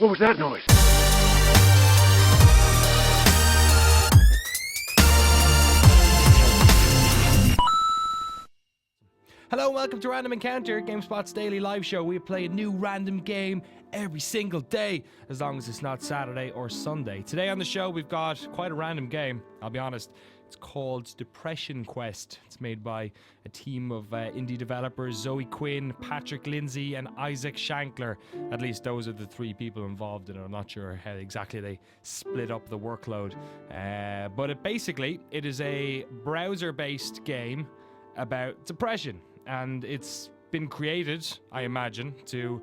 What was that noise? Hello and welcome to Random Encounter, GameSpot's daily live show. We play a new random game every single day, as long as it's not Saturday or Sunday. Today on the show, we've got quite a random game, I'll be honest. It's called Depression Quest. It's made by a team of indie developers, Zoe Quinn, Patrick Lindsay, and Isaac Shankler. At least those are the three people involved in it. I'm not sure how exactly they split up the workload. But it is a browser-based game about depression. And it's been created, I imagine, to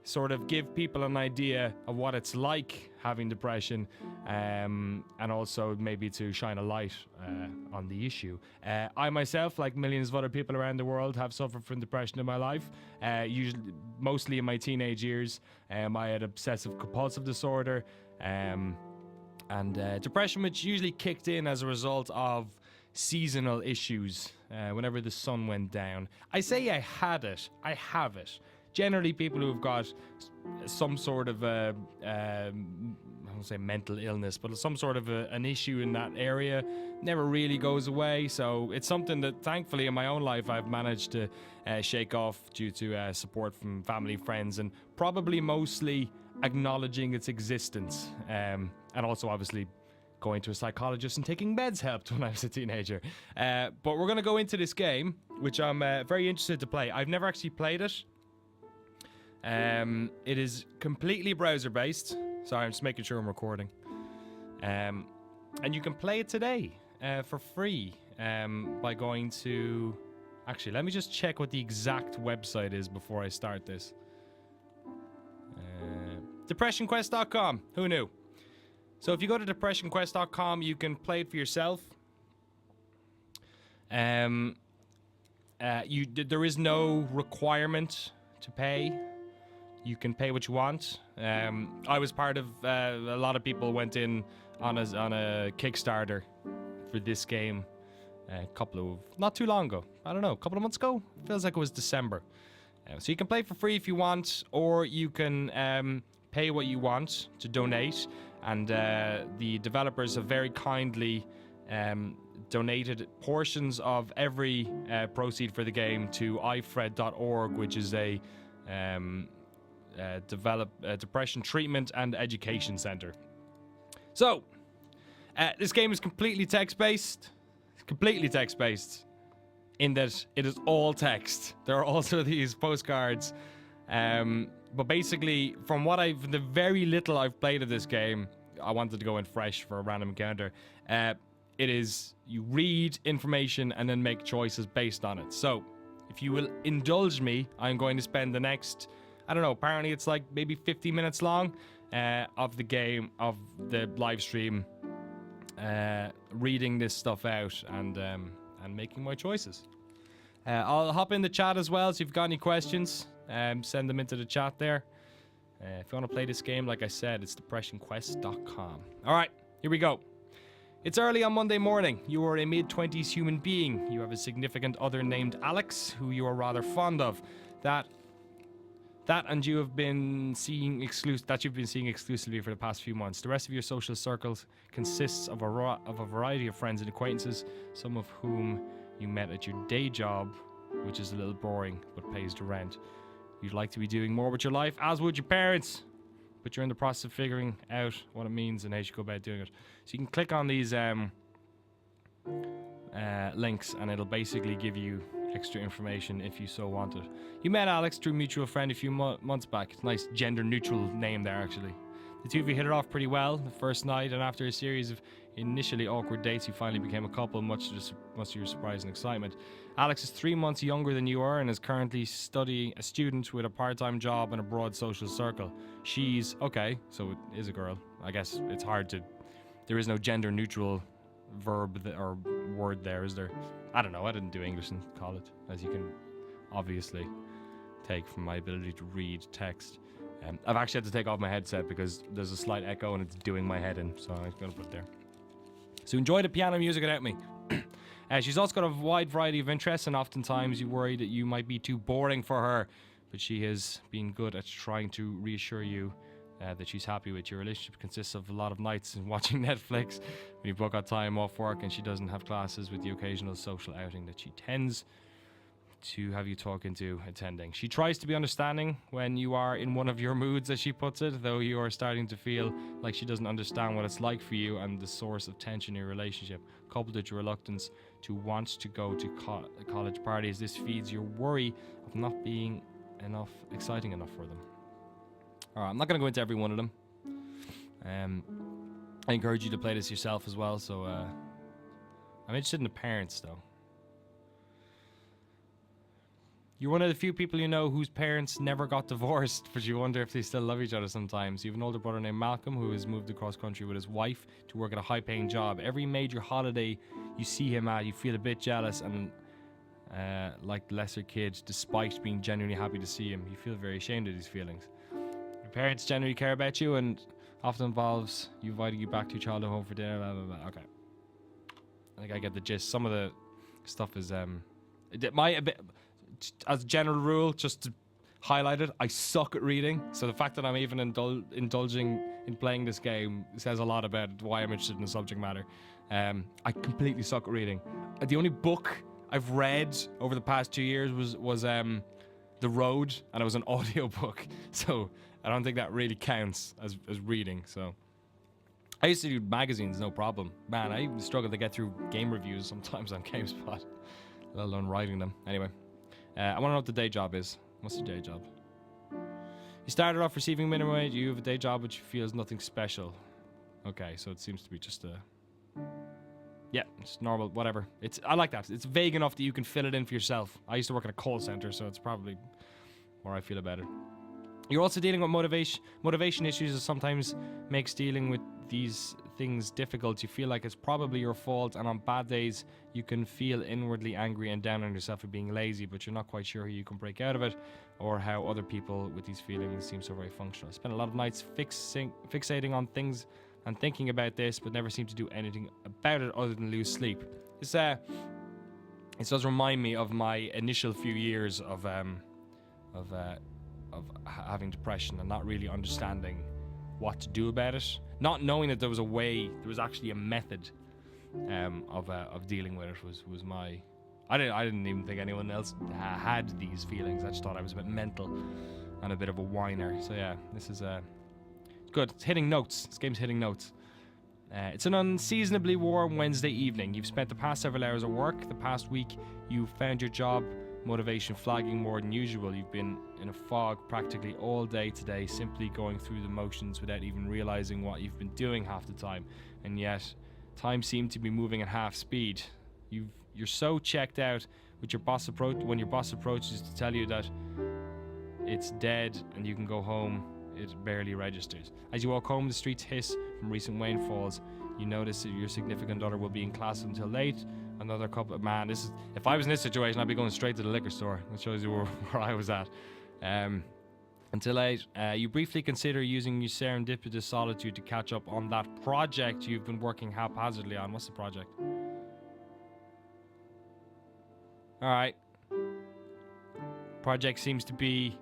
sort of give people an idea of what it's like having depression, and also maybe to shine a light on the issue. I myself, like millions of other people around the world, have suffered from depression in my life, mostly in my teenage years. I had obsessive compulsive disorder, and depression, which usually kicked in as a result of seasonal issues. Whenever the sun went down, I say I had it. I have it. Generally, people who have got some sort of I won't say mental illness, but some sort of an issue in that area never really goes away. So it's something that, thankfully, in my own life, I've managed to shake off due to support from family, friends, and probably mostly acknowledging its existence, and also obviously going to a psychologist and taking meds helped when I was a teenager. But we're going to go into this game, which I'm very interested to play. I've never actually played it. It is completely browser-based. Sorry, I'm just making sure I'm recording. And you can play it today for free by going to... Actually, let me just check what the exact website is before I start this. DepressionQuest.com. Who knew? So if you go to depressionquest.com, you can play it for yourself. There is no requirement to pay. You can pay what you want. I was part of a lot of people went in on a Kickstarter for this game not too long ago. I don't know, a couple of months ago. Feels like it was December. So you can play for free if you want, or you can pay what you want to donate. And the developers have very kindly donated portions of every proceed for the game to ifred.org, which is a depression treatment and education center. So, this game is completely text-based. In that it is all text. There are also these postcards. But basically, from the very little I've played of this game, I wanted to go in fresh for a random encounter. It is, you read information and then make choices based on it. So, if you will indulge me, I'm going to spend the next, I don't know, apparently it's like maybe 50 minutes long of the game, of the live stream, reading this stuff out and making my choices. I'll hop in the chat as well, so if you've got any questions, send them into the chat there. If you want to play this game, like I said, it's depressionquest.com. Alright, here we go. It's early on Monday morning. You are a mid-20s human being. You have a significant other named Alex, who you are rather fond of. And you have been seeing exclusively for the past few months. The rest of your social circles consists of a variety of friends and acquaintances, some of whom you met at your day job, which is a little boring but pays the rent. You'd like to be doing more with your life, as would your parents, but you're in the process of figuring out what it means and how you should go about doing it. So you can click on these links, and it'll basically give you extra information if you so wanted. You met Alex through a mutual friend a few months back. It's a nice gender-neutral name there, actually. The two of you hit it off pretty well the first night, and after a series of initially awkward dates, you finally became a couple, much to your surprise and excitement. Alex is 3 months younger than you are and is currently a student with a part-time job and a broad social circle. She's, okay, so it is a girl. I guess it's hard to, there is no gender-neutral verb or word there, is there? I don't know, I didn't do English in college, as you can obviously take from my ability to read text. I've actually had to take off my headset because there's a slight echo and it's doing my head in, so I'm going to put it there. So enjoy the piano music without me. She's also got a wide variety of interests, and oftentimes you worry that you might be too boring for her, but she has been good at trying to reassure you that she's happy with. Your relationship consists of a lot of nights and watching Netflix when you book out time off work, and she doesn't have classes, with the occasional social outing that she tends to have you talk into attending. She tries to be understanding when you are in one of your moods, as she puts it, though you are starting to feel like she doesn't understand what it's like for you, and the source of tension in your relationship, coupled with your reluctance to want to go to college parties. This feeds your worry of not being exciting enough for them. Alright, I'm not going to go into every one of them. I encourage you to play this yourself as well, so I'm interested in the parents, though. You're one of the few people you know whose parents never got divorced, but you wonder if they still love each other sometimes. You have an older brother named Malcolm who has moved across country with his wife to work at a high-paying job. Every major holiday you see him at, you feel a bit jealous and like the lesser kid, despite being genuinely happy to see him. You feel very ashamed of these feelings. Your parents generally care about you, and often involves you inviting you back to your childhood home for dinner, blah, blah, blah. Okay. I think I get the gist. Some of the stuff is... as a general rule, just to highlight it, I suck at reading. So the fact that I'm even indulging in playing this game says a lot about why I'm interested in the subject matter. I completely suck at reading. The only book I've read over the past 2 years was The Road, and it was an audio book. So I don't think that really counts as reading. So I used to do magazines, no problem. Man, I struggle to get through game reviews sometimes on GameSpot, let alone writing them. Anyway. I want to know what the day job is. What's the day job? You started off receiving minimum wage. You have a day job which feels nothing special. Okay, so it seems to be just it's normal, whatever. I like that. It's vague enough that you can fill it in for yourself. I used to work in a call center, so it's probably more I feel about it. You're also dealing with motivation. Motivation issues that sometimes makes dealing with these things difficult. You feel like it's probably your fault, and on bad days you can feel inwardly angry and down on yourself for being lazy, but you're not quite sure how you can break out of it or how other people with these feelings seem so very functional. I spend a lot of nights fixating on things and thinking about this, but never seem to do anything about it other than lose sleep. It does remind me of my initial few years of having depression and not really understanding what to do about it, not knowing that there was actually a method of dealing with it was my... I didn't even think anyone else had these feelings. I just thought I was a bit mental and a bit of a whiner. So yeah, this is good. It's hitting notes. This game's hitting notes. It's an unseasonably warm Wednesday evening. You've spent the past several hours at work. The past week, you found your job motivation flagging more than usual. You've been in a fog practically all day today, simply going through the motions without even realizing what you've been doing half the time. And yet, time seemed to be moving at half speed. You're so checked out with your boss when your boss approaches to tell you that it's dead and you can go home, it barely registers. As you walk home, the streets hiss from recent rainfalls. You notice that your significant other will be in class until late. Another couple of... Man, if I was in this situation, I'd be going straight to the liquor store. That shows you where I was at. Until late, you briefly consider using your serendipitous solitude to catch up on that project you've been working haphazardly on. What's the project? Alright. Project seems to be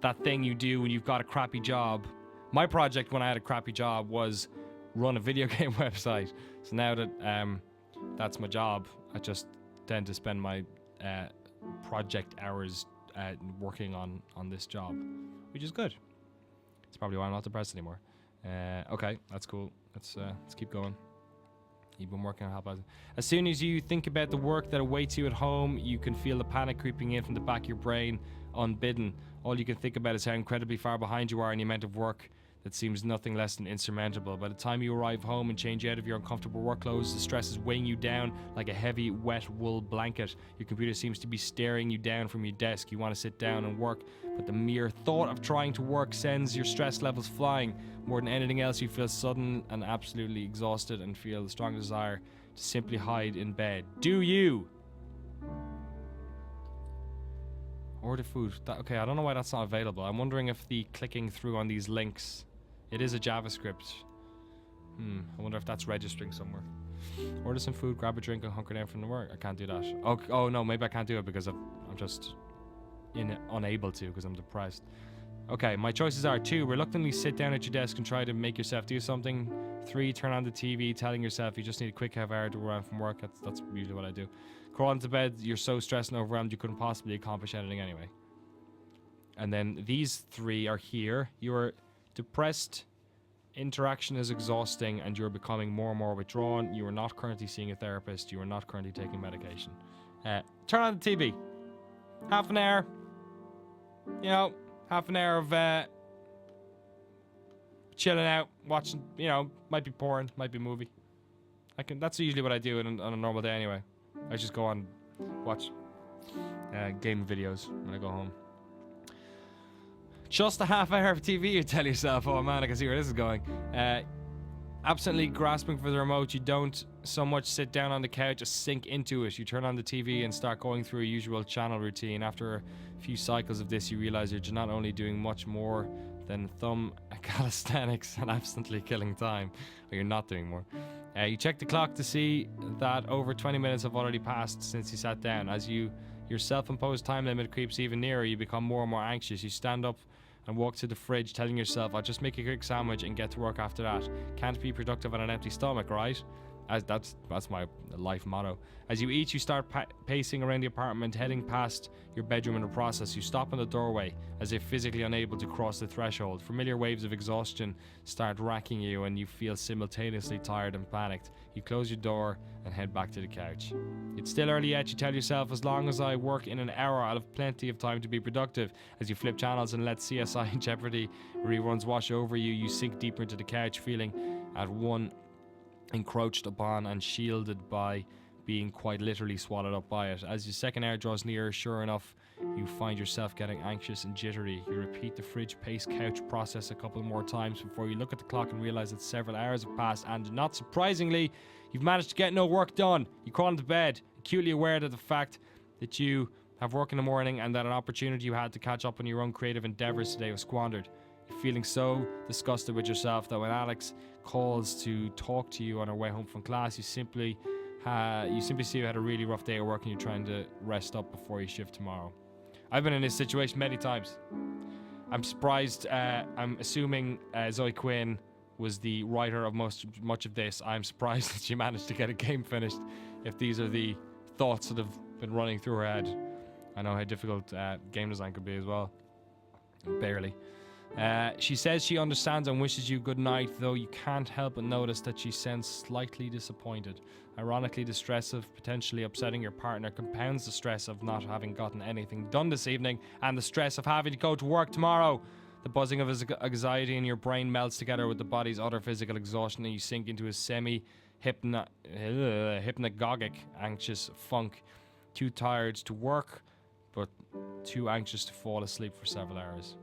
that thing you do when you've got a crappy job. My project when I had a crappy job was run a video game website. So now that that's my job, I just tend to spend my project hours working on this job, which is good. It's probably why I'm not depressed anymore. Okay, that's cool. Let's keep going. You've been working on help. As soon as you think about the work that awaits you at home, you can feel the panic creeping in from the back of your brain unbidden. All you can think about is how incredibly far behind you are in the amount of work that seems nothing less than insurmountable. By the time you arrive home and change out of your uncomfortable work clothes, the stress is weighing you down like a heavy, wet wool blanket. Your computer seems to be staring you down from your desk. You want to sit down and work, but the mere thought of trying to work sends your stress levels flying. More than anything else, you feel sudden and absolutely exhausted and feel the strong desire to simply hide in bed. Do you? Order food. Okay, I don't know why that's not available. I'm wondering if the clicking through on these links... It is a JavaScript. I wonder if that's registering somewhere. Order some food, grab a drink, and hunker down from the work. I can't do that. Oh no, maybe I can't do it because I'm just unable to because I'm depressed. Okay, my choices are 2, reluctantly sit down at your desk and try to make yourself do something. 3, turn on the TV, telling yourself you just need a quick half hour to run from work. That's usually what I do. Crawl into bed, you're so stressed and overwhelmed you couldn't possibly accomplish anything anyway. And then these 3 are here. You are depressed, interaction is exhausting, and you're becoming more and more withdrawn. You are not currently seeing a therapist. You are not currently taking medication. Turn on the TV. Half an hour. You know, half an hour of chilling out, watching, you know, might be porn, might be a movie. That's usually what I do on a normal day anyway. I just go on, watch game videos when I go home. Just a half hour of TV, you tell yourself. Oh man, I can see where this is going. Absently grasping for the remote, you don't so much sit down on the couch, just sink into it. You turn on the TV and start going through a usual channel routine. After a few cycles of this, you realize you're not only doing much more than thumb calisthenics and absently killing time. Or you're not doing more. You check the clock to see that over 20 minutes have already passed since you sat down. As your self-imposed time limit creeps even nearer, you become more and more anxious. You stand up and walk to the fridge, telling yourself, I'll just make a quick sandwich and get to work after that. Can't be productive on an empty stomach, right? That's my life motto. As you eat, you start pacing around the apartment, heading past your bedroom in the process. You stop in the doorway, as if physically unable to cross the threshold. Familiar waves of exhaustion start racking you, and you feel simultaneously tired and panicked. You close your door and head back to the couch. It's still early yet. You tell yourself, as long as I work in an hour, I'll have plenty of time to be productive. As you flip channels and let CSI and Jeopardy reruns wash over you, you sink deeper into the couch, feeling at one encroached upon and shielded by being quite literally swallowed up by it. As your second hour draws nearer, sure enough, you find yourself getting anxious and jittery. You repeat the fridge pace couch process a couple more times before you look at the clock and realize that several hours have passed, and not surprisingly, you've managed to get no work done. You crawl into bed, acutely aware that the fact that you have work in the morning and that an opportunity you had to catch up on your own creative endeavors today was squandered. You're feeling so disgusted with yourself that when Alex calls to talk to you on her way home from class, you simply see you had a really rough day at work and you're trying to rest up before your shift tomorrow. I've been in this situation many times. I'm surprised. I'm assuming Zoe Quinn was the writer of much of this. I'm surprised that she managed to get a game finished if these are the thoughts that have been running through her head. I know how difficult game design could be as well. Barely. She says she understands and wishes you good night, though you can't help but notice that she sounds slightly disappointed. Ironically, the stress of potentially upsetting your partner compounds the stress of not having gotten anything done this evening and the stress of having to go to work tomorrow. The buzzing of anxiety in your brain melts together with the body's utter physical exhaustion, and you sink into a semi-hypnagogic anxious funk. Too tired to work, but too anxious to fall asleep for several hours.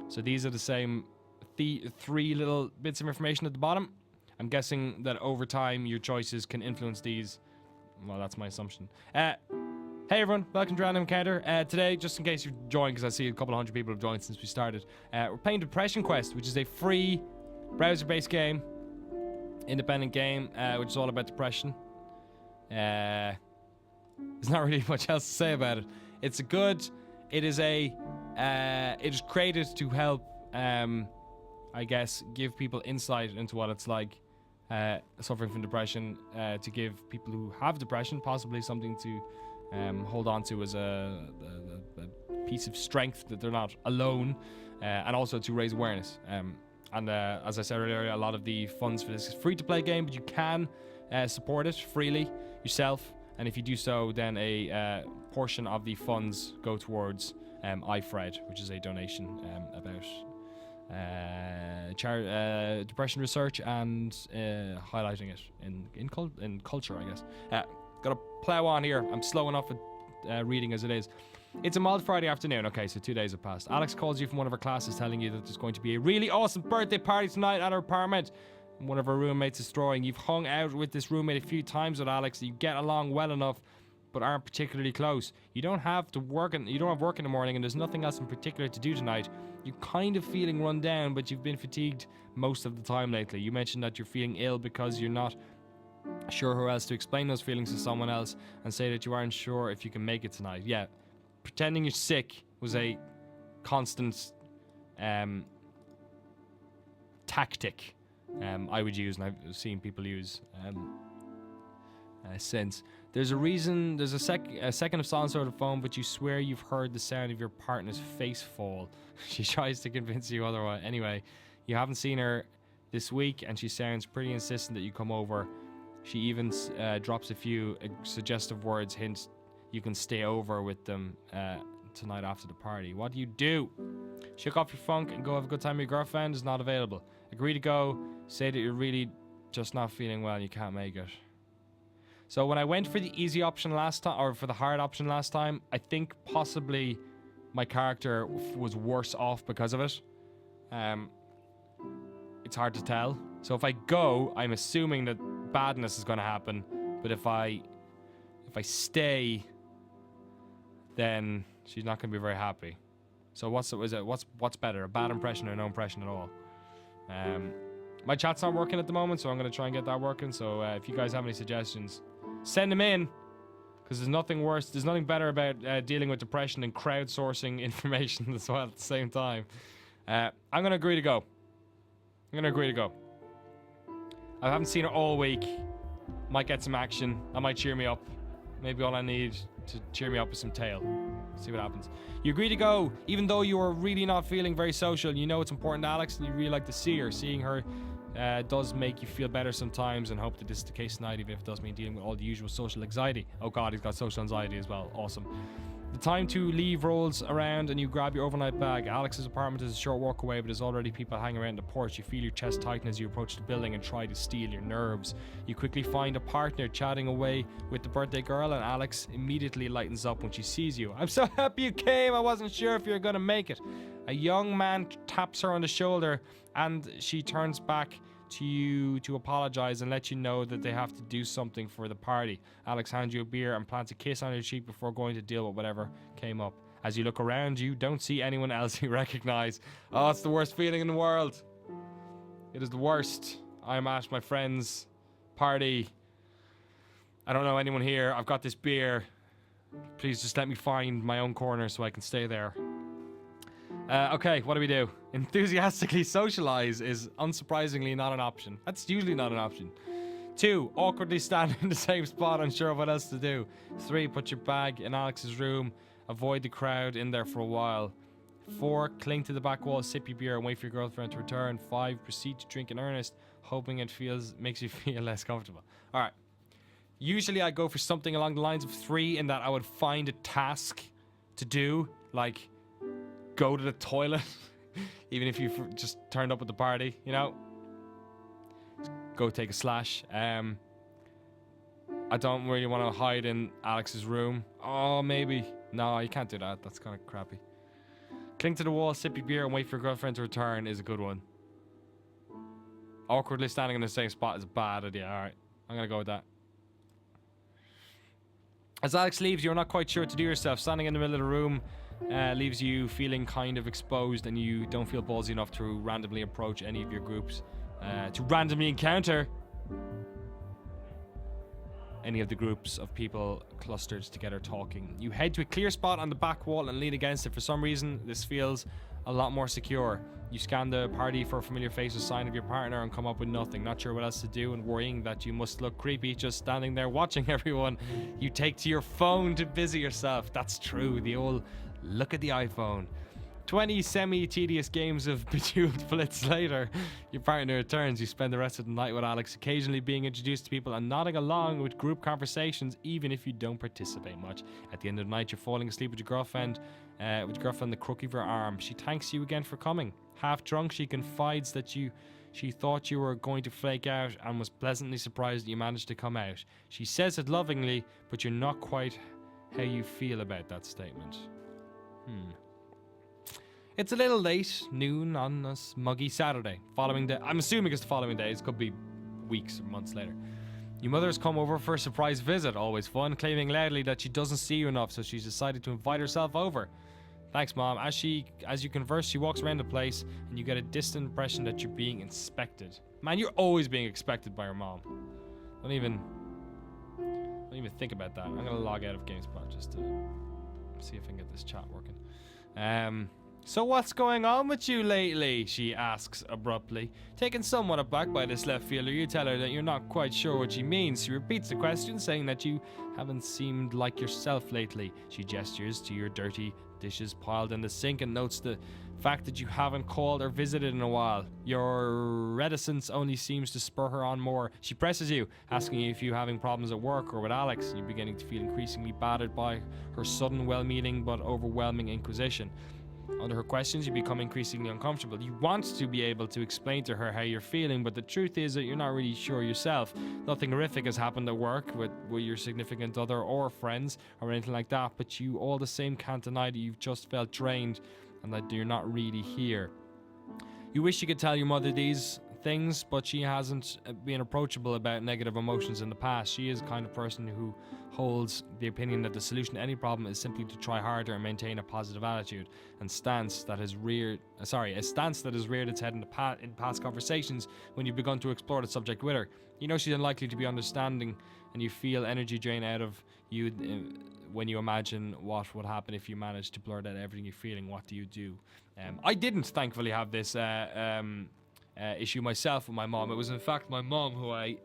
So these are the same three little bits of information at the bottom. I'm guessing that over time your choices can influence these. Well, that's my assumption. Hey everyone, welcome to Random Encounter. Today, just in case you've joined, because I see a couple of hundred people have joined since we started, we're playing Depression Quest, which is a free browser-based game, independent game, which is all about depression. There's not really much else to say about it. It is created to help, I guess, give people insight into what it's like suffering from depression, to give people who have depression possibly something to hold on to as a piece of strength that they're not alone, and also to raise awareness. And as I said earlier, a lot of the funds for this is free to play game, but you can support it freely yourself, and if you do so, then a portion of the funds go towards iFred, which is a donation about depression research and highlighting it in culture, I guess. Gotta plow on here. I'm slow enough with reading as it is. It's a mild Friday afternoon. Okay, so 2 days have passed. Alex calls you from one of her classes telling you that there's going to be a really awesome birthday party tonight at her apartment. One of her roommates is throwing. You've hung out with this roommate a few times with Alex. You get along well enough, but aren't particularly close. You don't have work in the morning, and there's nothing else in particular to do tonight. You're kind of feeling run down, but you've been fatigued most of the time lately. You mentioned that you're feeling ill because you're not sure who else to explain those feelings to someone else, and say that you aren't sure if you can make it tonight. Yeah, pretending you're sick was a constant tactic I would use, and I've seen people use since. There's a reason, there's a second of silence over the phone, but you swear you've heard the sound of your partner's face fall. She tries to convince you otherwise. Anyway, you haven't seen her this week, and she sounds pretty insistent that you come over. She even drops a few suggestive words, hints you can stay over with them tonight after the party. What do? Shake off your funk and go have a good time with your girlfriend is not available. Agree to go. Say that you're really just not feeling well and you can't make it. So when I went for the easy option last time, or for the hard option last time, I think possibly my character was worse off because of it. It's hard to tell. So if I go, I'm assuming that badness is going to happen. But if I stay, then she's not going to be very happy. So what's better, a bad impression or no impression at all? My chat's not working at the moment, so I'm going to try and get that working. So if you guys have any suggestions, send them in, because there's nothing worse, there's nothing better about dealing with depression than crowdsourcing information as well at the same time. I'm going to agree to go. I haven't seen her all week. Might get some action. That might cheer me up. Maybe all I need to cheer me up is some tail. See what happens. You agree to go, even though you are really not feeling very social. You know it's important to Alex, and you really like to see her. Seeing her does make you feel better sometimes, and hope that this is the case tonight, even if it does mean dealing with all the usual social anxiety. Oh god, he's got social anxiety as well. Awesome. The time to leave rolls around and you grab your overnight bag. Alex's apartment is a short walk away, but there's already people hanging around the porch. You feel your chest tighten as you approach the building and try to steel your nerves. You quickly find a partner chatting away with the birthday girl, and Alex immediately lightens up when she sees you. I'm so happy you came. I wasn't sure if you were going to make it. A young man taps her on the shoulder, and she turns back to you to apologize and let you know that they have to do something for the party. Alex hands you a beer and plants a kiss on your cheek before going to deal with whatever came up. As you look around, you don't see anyone else you recognize. Oh, it's the worst feeling in the world. It is the worst. I'm at my friend's party. I don't know anyone here. I've got this beer. Please just let me find my own corner so I can stay there. Okay, what do we do? Enthusiastically socialize is unsurprisingly not an option. That's usually not an option. 2, awkwardly stand in the same spot, unsure of what else to do. 3, put your bag in Alex's room. Avoid the crowd in there for a while. 4, cling to the back wall, sip your beer and wait for your girlfriend to return. 5, proceed to drink in earnest, hoping it makes you feel less comfortable. Alright. Usually I go for something along the lines of 3, in that I would find a task to do, like go to the toilet, even if you've just turned up at the party, you know? Go take a slash. I don't really want to hide in Alex's room. Oh, maybe. No, you can't do that. That's kind of crappy. Cling to the wall, sip your beer, and wait for your girlfriend to return is a good one. Awkwardly standing in the same spot is a bad idea. Alright, I'm going to go with that. As Alex leaves, you're not quite sure what to do yourself. Standing in the middle of the room leaves you feeling kind of exposed, and you don't feel ballsy enough to randomly approach any of your groups, to randomly encounter any of the groups of people clustered together talking. You head to a clear spot on the back wall and lean against it. For some reason, this feels a lot more secure. You scan the party for a familiar face or sign of your partner and come up with nothing. Not sure what else to do and worrying that you must look creepy just standing there watching everyone. You take to your phone to busy yourself. That's true, the old look at the iPhone. 20 semi-tedious games of Bejeweled Blitz later, your partner returns. You spend the rest of the night with Alex, occasionally being introduced to people and nodding along with group conversations, even if you don't participate much. At the end of the night, you're falling asleep with your girlfriend, the crook of your arm. She thanks you again for coming. Half drunk, she confides that she thought you were going to flake out and was pleasantly surprised that you managed to come out. She says it lovingly, but you're not quite how you feel about that statement. It's a little late, noon on a muggy Saturday. Following day, I'm assuming it's the following days, could be weeks or months later. Your mother has come over for a surprise visit, always fun, claiming loudly that she doesn't see you enough, so she's decided to invite herself over. Thanks, Mom. As you converse, she walks around the place, and you get a distant impression that you're being inspected. Man, you're always being expected by your mom. Don't even think about that. I'm gonna log out of GameSpot just to see if I can get this chat working. So what's going on with you lately? She asks abruptly. Taken somewhat aback by this left fielder, you tell her that you're not quite sure what she means. She repeats the question, saying that you haven't seemed like yourself lately. She gestures to your dirty dishes piled in the sink and notes the fact that you haven't called or visited in a while. Your reticence only seems to spur her on more. She presses you, asking you if you're having problems at work or with Alex. You're beginning to feel increasingly battered by her sudden, well-meaning but overwhelming inquisition. Under her questions, you become increasingly uncomfortable. You want to be able to explain to her how you're feeling, but the truth is that you're not really sure yourself. Nothing horrific has happened at work with your significant other or friends or anything like that, but you all the same can't deny that you've just felt drained and that you're not really here. You wish you could tell your mother these things, but she hasn't been approachable about negative emotions in the past. She is the kind of person who holds the opinion that the solution to any problem is simply to try harder and maintain a positive attitude, and a stance that has reared its head in past conversations when you've begun to explore the subject with her. You know she's unlikely to be understanding, and you feel energy drain out of you when you imagine what would happen if you managed to blurt out everything you're feeling. What do you do? I didn't, thankfully, have this issue myself with my mom. It was in fact my mom who I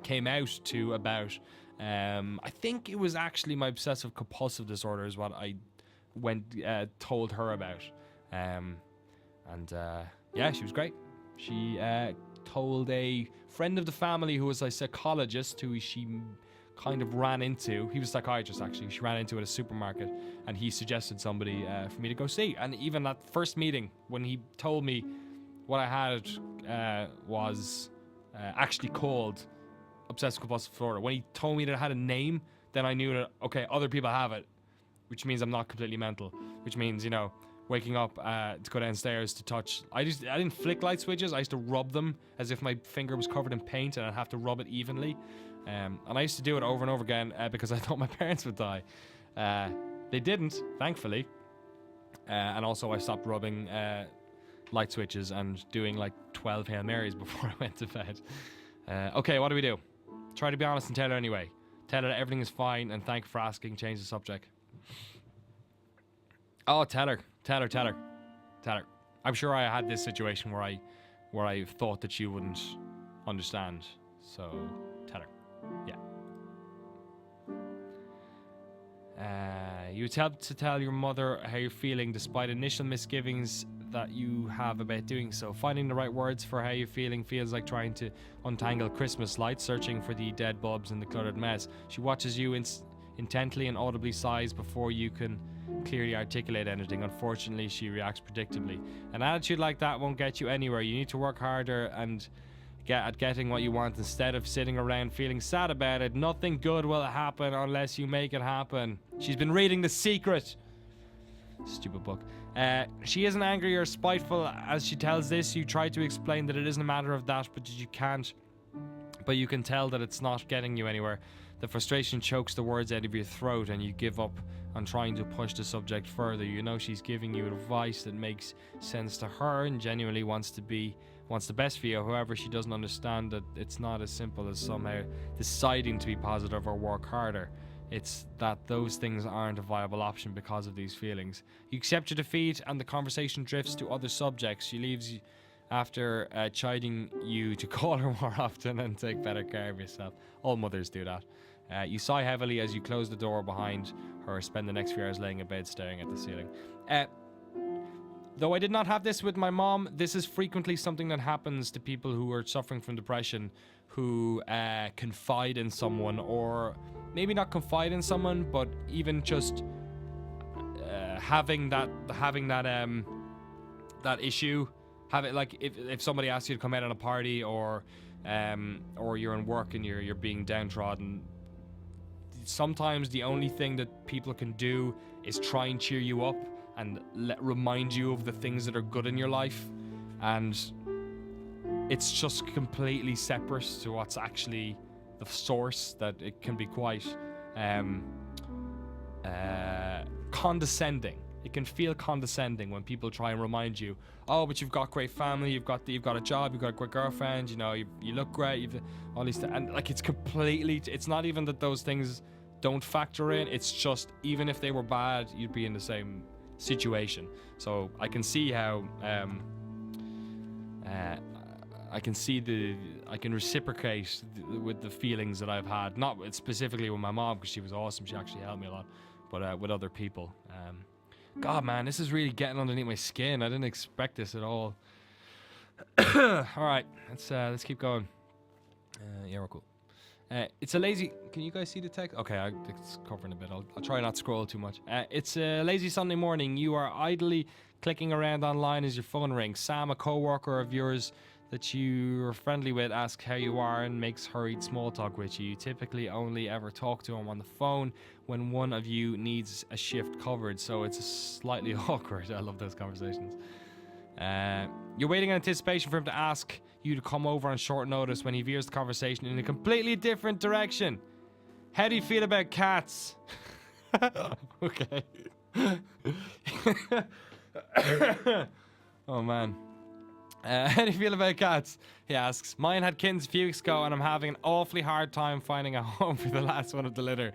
came out to about. I think it was actually my obsessive compulsive disorder is what I told her about. Yeah, she was great. She told a friend of the family who was a psychologist who she kind of ran into. He was a psychiatrist, actually. She ran into at a supermarket, and he suggested somebody for me to go see. And even that first meeting, when he told me what I had was actually called obsessive compulsive disorder. When he told me that it had a name, then I knew that, okay, other people have it, which means I'm not completely mental, which means, you know, waking up to go downstairs to touch. I didn't flick light switches. I used to rub them as if my finger was covered in paint and I'd have to rub it evenly. And I used to do it over and over again because I thought my parents would die. They didn't, thankfully. And also I stopped rubbing light switches and doing like 12 Hail Marys before I went to bed. Okay, what do we do? Try to be honest and tell her anyway. Tell her that everything is fine and thank her for asking. Change the subject. Oh, tell her. I'm sure I had this situation where I thought that she wouldn't understand. So tell her. Yeah. You attempt to tell your mother how you're feeling despite initial misgivings that you have about doing so. Finding the right words for how you're feeling feels like trying to untangle Christmas lights, searching for the dead bulbs in the cluttered mess. She watches you intently and audibly sighs before you can clearly articulate anything. Unfortunately, she reacts predictably. An attitude like that won't get you anywhere. You need to work harder and get at getting what you want instead of sitting around feeling sad about it. Nothing good will happen unless you make it happen. She's been reading The Secret. Stupid book. She isn't angry or spiteful as she tells this. You try to explain that it isn't a matter of that, but you can't. But you can tell that it's not getting you anywhere. The frustration chokes the words out of your throat and you give up on trying to push the subject further. You know she's giving you advice that makes sense to her and genuinely wants the best for you. However, she doesn't understand that it's not as simple as somehow deciding to be positive or work harder. It's that those things aren't a viable option because of these feelings. You accept your defeat and the conversation drifts to other subjects. She leaves you after chiding you to call her more often and take better care of yourself. All mothers do that. You sigh heavily as you close the door behind her, spend the next few hours laying in bed staring at the ceiling. Though I did not have this with my mom, this is frequently something that happens to people who are suffering from depression, who confide in someone, or maybe not confide in someone, but even just having that issue. Have it like if somebody asks you to come out on a party, or you're in work and you're being downtrodden. Sometimes the only thing that people can do is try and cheer you up and remind you of the things that are good in your life, and it's just completely separate to what's actually the source. That it can be quite condescending. It can feel condescending when people try and remind you, oh, but you've got great family, you've got a job, you've got a great girlfriend, you know, you look great, you've all these and like it's not even that those things don't factor in. It's just even if they were bad, you'd be in the same situation. So I can see how I can reciprocate with the feelings that I've had, not specifically with my mom because she was awesome, she actually helped me a lot, but with other people. God, man, this is really getting underneath my skin. I didn't expect this at all. All right, let's keep going. Yeah, we're cool. It's a lazy... Can you guys see the text? Okay, it's covering a bit. I'll try not to scroll too much. It's a lazy Sunday morning. You are idly clicking around online as your phone rings. Sam, a co-worker of yours that you are friendly with, asks how you are and makes hurried small talk with you. You typically only ever talk to him on the phone when one of you needs a shift covered, so it's slightly awkward. I love those conversations. You're waiting in anticipation for him to ask you to come over on short notice when he veers the conversation in a completely different direction. How do you feel about cats? Okay. Oh, man. How do you feel about cats? He asks. Mine had kittens a few weeks ago and I'm having an awfully hard time finding a home for the last one of the litter.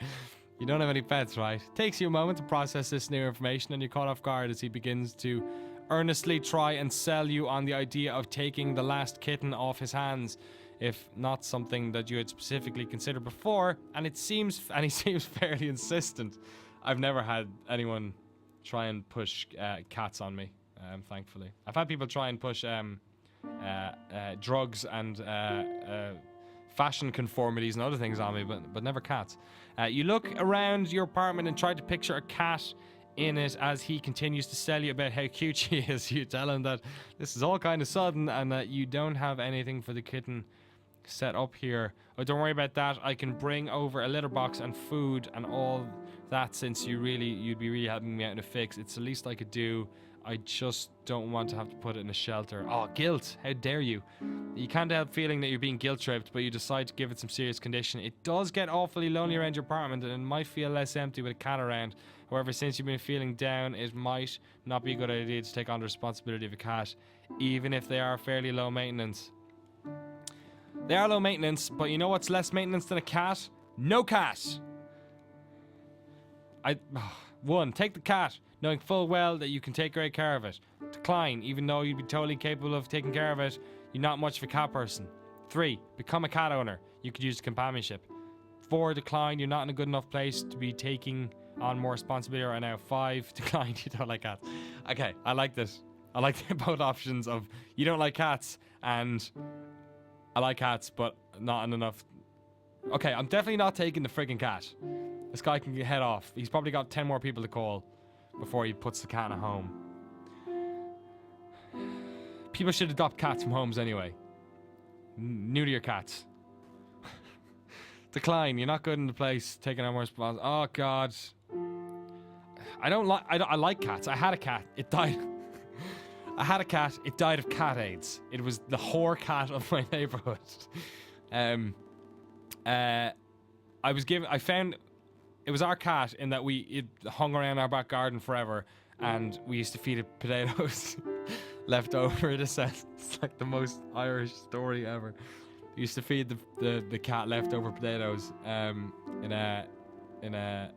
You don't have any pets, right? Takes you a moment to process this new information and you're caught off guard as he begins to earnestly try and sell you on the idea of taking the last kitten off his hands, if not something that you had specifically considered before, and he seems fairly insistent. I've never had anyone try and push cats on me, thankfully. I've had people try and push drugs and fashion conformities and other things on me, but never cats. You look around your apartment and try to picture a cat in it as he continues to sell you about how cute she is. You tell him that this is all kind of sudden and that you don't have anything for the kitten set up here. Oh, don't worry about that. I can bring over a litter box and food and all that, since you'd be really helping me out in a fix. It's the least I could do. I just don't want to have to put it in a shelter. Oh, guilt. How dare you? You can't help feeling that you're being guilt-tripped, but you decide to give it some serious condition. It does get awfully lonely around your apartment and it might feel less empty with a cat around. However, since you've been feeling down, it might not be a good idea to take on the responsibility of a cat, even if they are fairly low maintenance. They are low maintenance, but you know what's less maintenance than a cat? No cat! 1. Take the cat, knowing full well that you can take great care of it. Decline, even though you'd be totally capable of taking care of it, you're not much of a cat person. 3. Become a cat owner. You could use companionship. 4. Decline, you're not in a good enough place to be taking on more responsibility right now. 5. Decline, you don't like cats. Okay, I like this. I like both options of you don't like cats and I like cats, but not enough. Okay, I'm definitely not taking the friggin' cat. This guy can head off. He's probably got 10 more people to call before he puts the cat in a home. People should adopt cats from homes anyway. New to your cats. Decline. You're not good in the place. Taking on more responsibility. Oh God. I like cats. I had a cat. It died. I had a cat. It died of cat AIDS. It was the whore cat of my neighborhood. I found it was our cat in that it hung around our back garden forever, and we used to feed it potatoes left over. It's like the most Irish story ever. We used to feed the cat leftover potatoes in a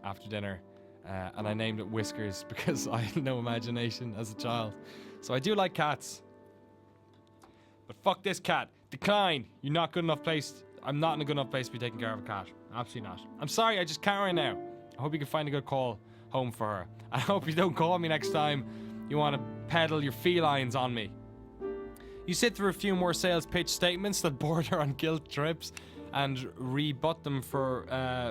after dinner, and I named it Whiskers because I had no imagination as a child. So I do like cats, but fuck this cat. Decline. You're not good enough place. I'm not in a good enough place to be taking care of a cat. Absolutely not. I'm sorry, I just can't right now. I hope you can find a good call home for her. I hope you don't call me next time you want to peddle your felines on me. You sit through a few more sales pitch statements that border on guilt trips and rebut them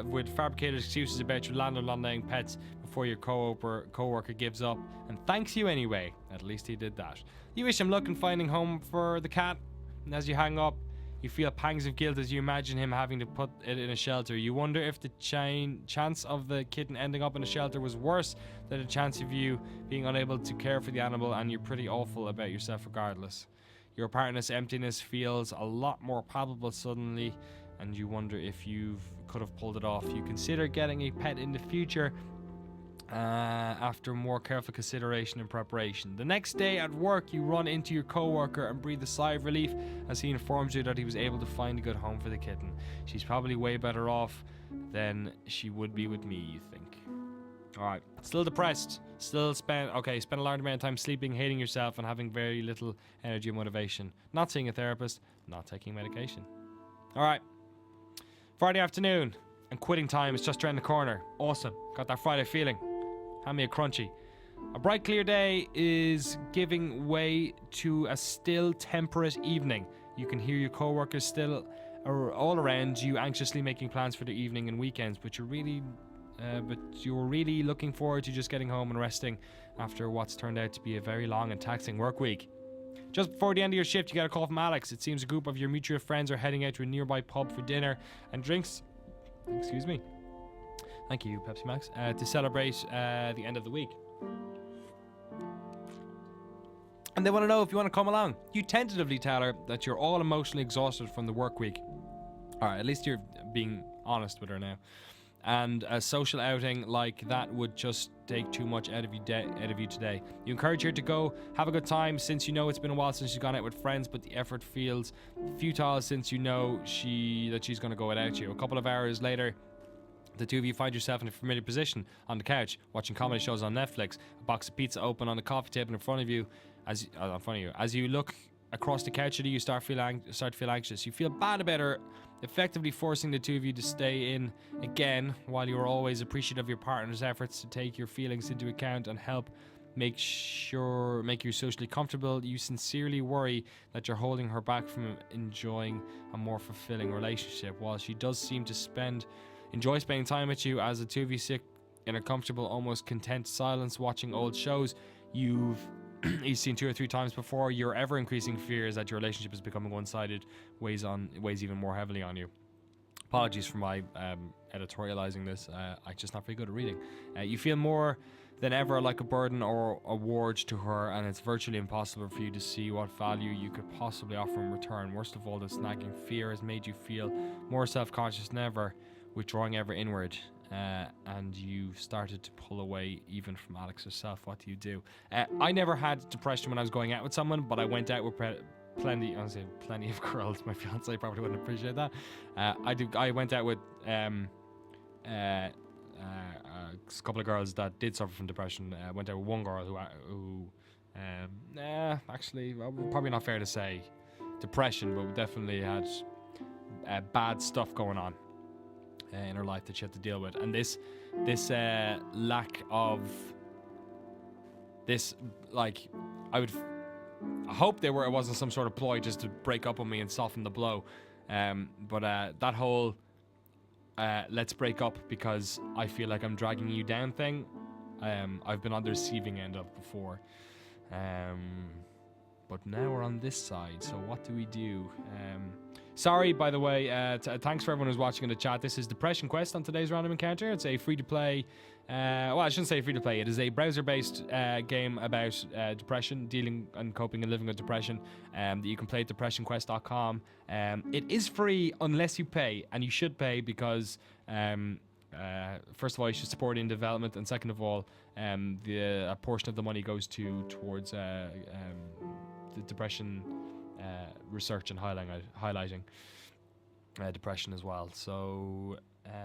with fabricated excuses about your landlord not letting pets before your co-worker gives up and thanks you anyway. At least he did that. You wish him luck in finding home for the cat, and as you hang up, you feel pangs of guilt as you imagine him having to put it in a shelter. You wonder if the chance of the kitten ending up in a shelter was worse than the chance of you being unable to care for the animal, and you're pretty awful about yourself regardless. Your partner's emptiness feels a lot more palpable suddenly, and you wonder if you could have pulled it off. You consider getting a pet in the future after more careful consideration and preparation. The next day at work, you run into your co-worker and breathe a sigh of relief as he informs you that he was able to find a good home for the kitten. She's probably way better off than she would be with me, you think. All right. Still depressed. Spend a large amount of time sleeping, hating yourself, and having very little energy and motivation. Not seeing a therapist, not taking medication. All right. Friday afternoon, and quitting time is just around the corner. Awesome. Got that Friday feeling. Hand me a crunchy. A bright, clear day is giving way to a still, temperate evening. You can hear your co-workers still all around you, anxiously making plans for the evening and weekends, but you're really looking forward to just getting home and resting after what's turned out to be a very long and taxing work week. Just before the end of your shift, you get a call from Alex. It seems a group of your mutual friends are heading out to a nearby pub for dinner and drinks. Excuse me. Thank you, Pepsi Max. To celebrate the end of the week. And they want to know if you want to come along. You tentatively tell her that you're all emotionally exhausted from the work week. All right, at least you're being honest with her now. And a social outing like that would just take too much out of you today. You encourage her to go have a good time, since you know it's been a while since she's gone out with friends, but the effort feels futile since you know that she's going to go without you. A couple of hours later, the two of you find yourself in a familiar position on the couch, watching comedy shows on Netflix, a box of pizza open on the coffee table in front of you. As you look across the couch at her, you start to feel anxious. You feel bad about her effectively forcing the two of you to stay in again, while you are always appreciative of your partner's efforts to take your feelings into account and help make you socially comfortable. You sincerely worry that you're holding her back from enjoying a more fulfilling relationship. While she does seem to enjoy spending time with you, as the two of you sit in a comfortable, almost content silence watching old shows you've seen 2 or 3 times before, your ever-increasing fears that your relationship is becoming one-sided weighs even more heavily on you. Apologies for my editorializing this. I'm just not very good at reading. You feel more than ever like a burden or a ward to her, and it's virtually impossible for you to see what value you could possibly offer in return. Worst of all, this nagging fear has made you feel more self-conscious than ever, withdrawing ever inward. And you've started to pull away even from Alex herself. What do you do? I never had depression when I was going out with someone, but I went out with plenty of girls. My fiance probably wouldn't appreciate that. I went out with a couple of girls that did suffer from depression. I went out with one girl who actually, well, probably not fair to say depression, but definitely had bad stuff going on in her life that she had to deal with. And this lack of this, like, I hope it wasn't some sort of ploy just to break up on me and soften the blow. But that whole let's break up because I feel like I'm dragging you down thing, I've been on the receiving end of before. But now we're on this side, so what do we do? Sorry, by the way, thanks for everyone who's watching in the chat. This is Depression Quest on today's Random Encounter. It's a free-to-play, well, I shouldn't say free-to-play. It is a browser-based game about depression, dealing and coping and living with depression, that you can play at depressionquest.com. It is free unless you pay, and you should pay because, first of all, you should support in development, and second of all, a portion of the money goes towards the depression research and highlighting depression as well. So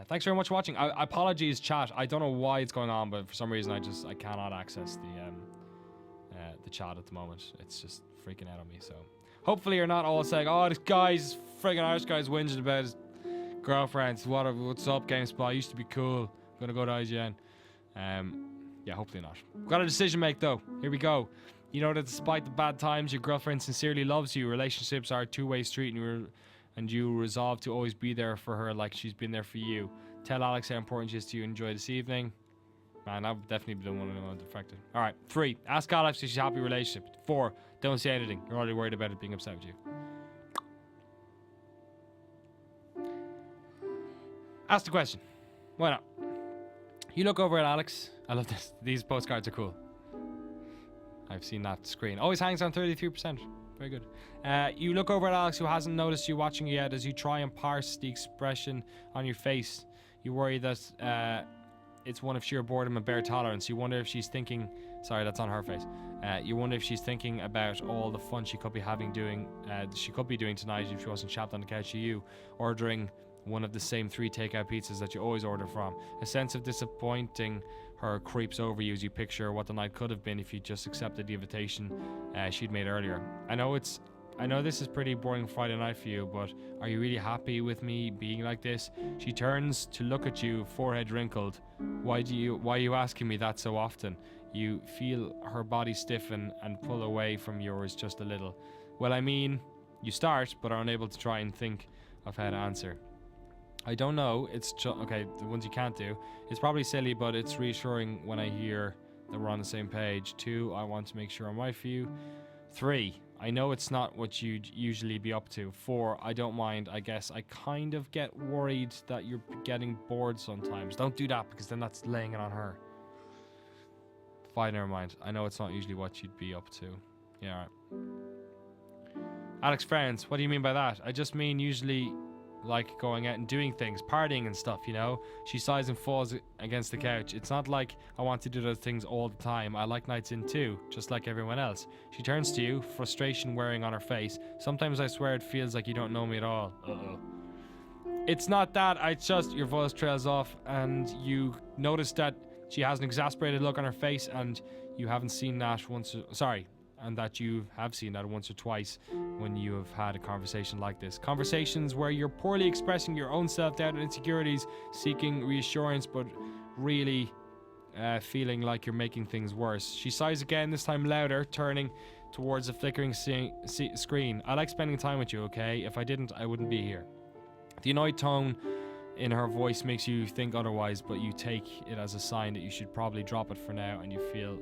thanks very much for watching. Apologies, chat. I don't know why it's going on, but for some reason I cannot access the chat at the moment. It's just freaking out on me. So hopefully you're not all saying, "Oh, this guy's friggin' Irish guy's whinging about his girlfriends. What's up, GameSpot? Used to be cool. I'm gonna go to IGN." Yeah, hopefully not. Got a decision to make though. Here we go. You know that despite the bad times, your girlfriend sincerely loves you. Relationships are a two-way street, and you resolve to always be there for her like she's been there for you. Tell Alex how important she is to you. Enjoy this evening. Man, I've definitely been one of the ones affected. All right, 3. Ask Alex if she's happy with your relationship. 4. Don't say anything. You're already worried about it being upset with you. Ask the question. Why not? You look over at Alex. I love this. These postcards are cool. I've seen that screen. Always hangs on 33%. Very good. You look over at Alex, who hasn't noticed you watching yet, as you try and parse the expression on your face. You worry that it's one of sheer boredom and bare tolerance. You wonder if she's thinking... Sorry, that's on her face. You wonder if she's thinking about all the fun she could be doing tonight if she wasn't chapped on the couch with you, ordering one of the same 3 takeout pizzas that you always order from. A sense of disappointing her creeps over you as you picture what the night could have been if you just accepted the invitation she'd made earlier. I know this is pretty boring Friday night for you, but are you really happy with me being like this? She turns to look at you, forehead wrinkled. Why are you asking me that so often? You feel her body stiffen and pull away from yours just a little. Well, I mean, you start, but are unable to try and think of how to answer. I don't know, okay, the ones you can't do. It's probably silly, but it's reassuring when I hear that we're on the same page. 2, I want to make sure I'm right for you. 3, I know it's not what you'd usually be up to. 4, I don't mind. I guess I kind of get worried that you're getting bored sometimes. Don't do that, because then that's laying it on her. 5, never mind. I know it's not usually what you'd be up to. Yeah, alright. Alex Friends, what do you mean by that? I just mean usually like going out and doing things, partying and stuff, you know? She sighs and falls against the couch. It's not like I want to do those things all the time. I like nights in too, just like everyone else. She turns to you, frustration wearing on her face. Sometimes I swear it feels like you don't know me at all. Uh-oh. It's not that, your voice trails off and you notice that she has an exasperated look on her face and you haven't seen that and that you have seen that once or twice when you have had a conversation like this. Conversations where you're poorly expressing your own self-doubt and insecurities, seeking reassurance, but really feeling like you're making things worse. She sighs again, this time louder, turning towards the flickering screen. I like spending time with you, okay? If I didn't, I wouldn't be here. The annoyed tone in her voice makes you think otherwise, but you take it as a sign that you should probably drop it for now, and you feel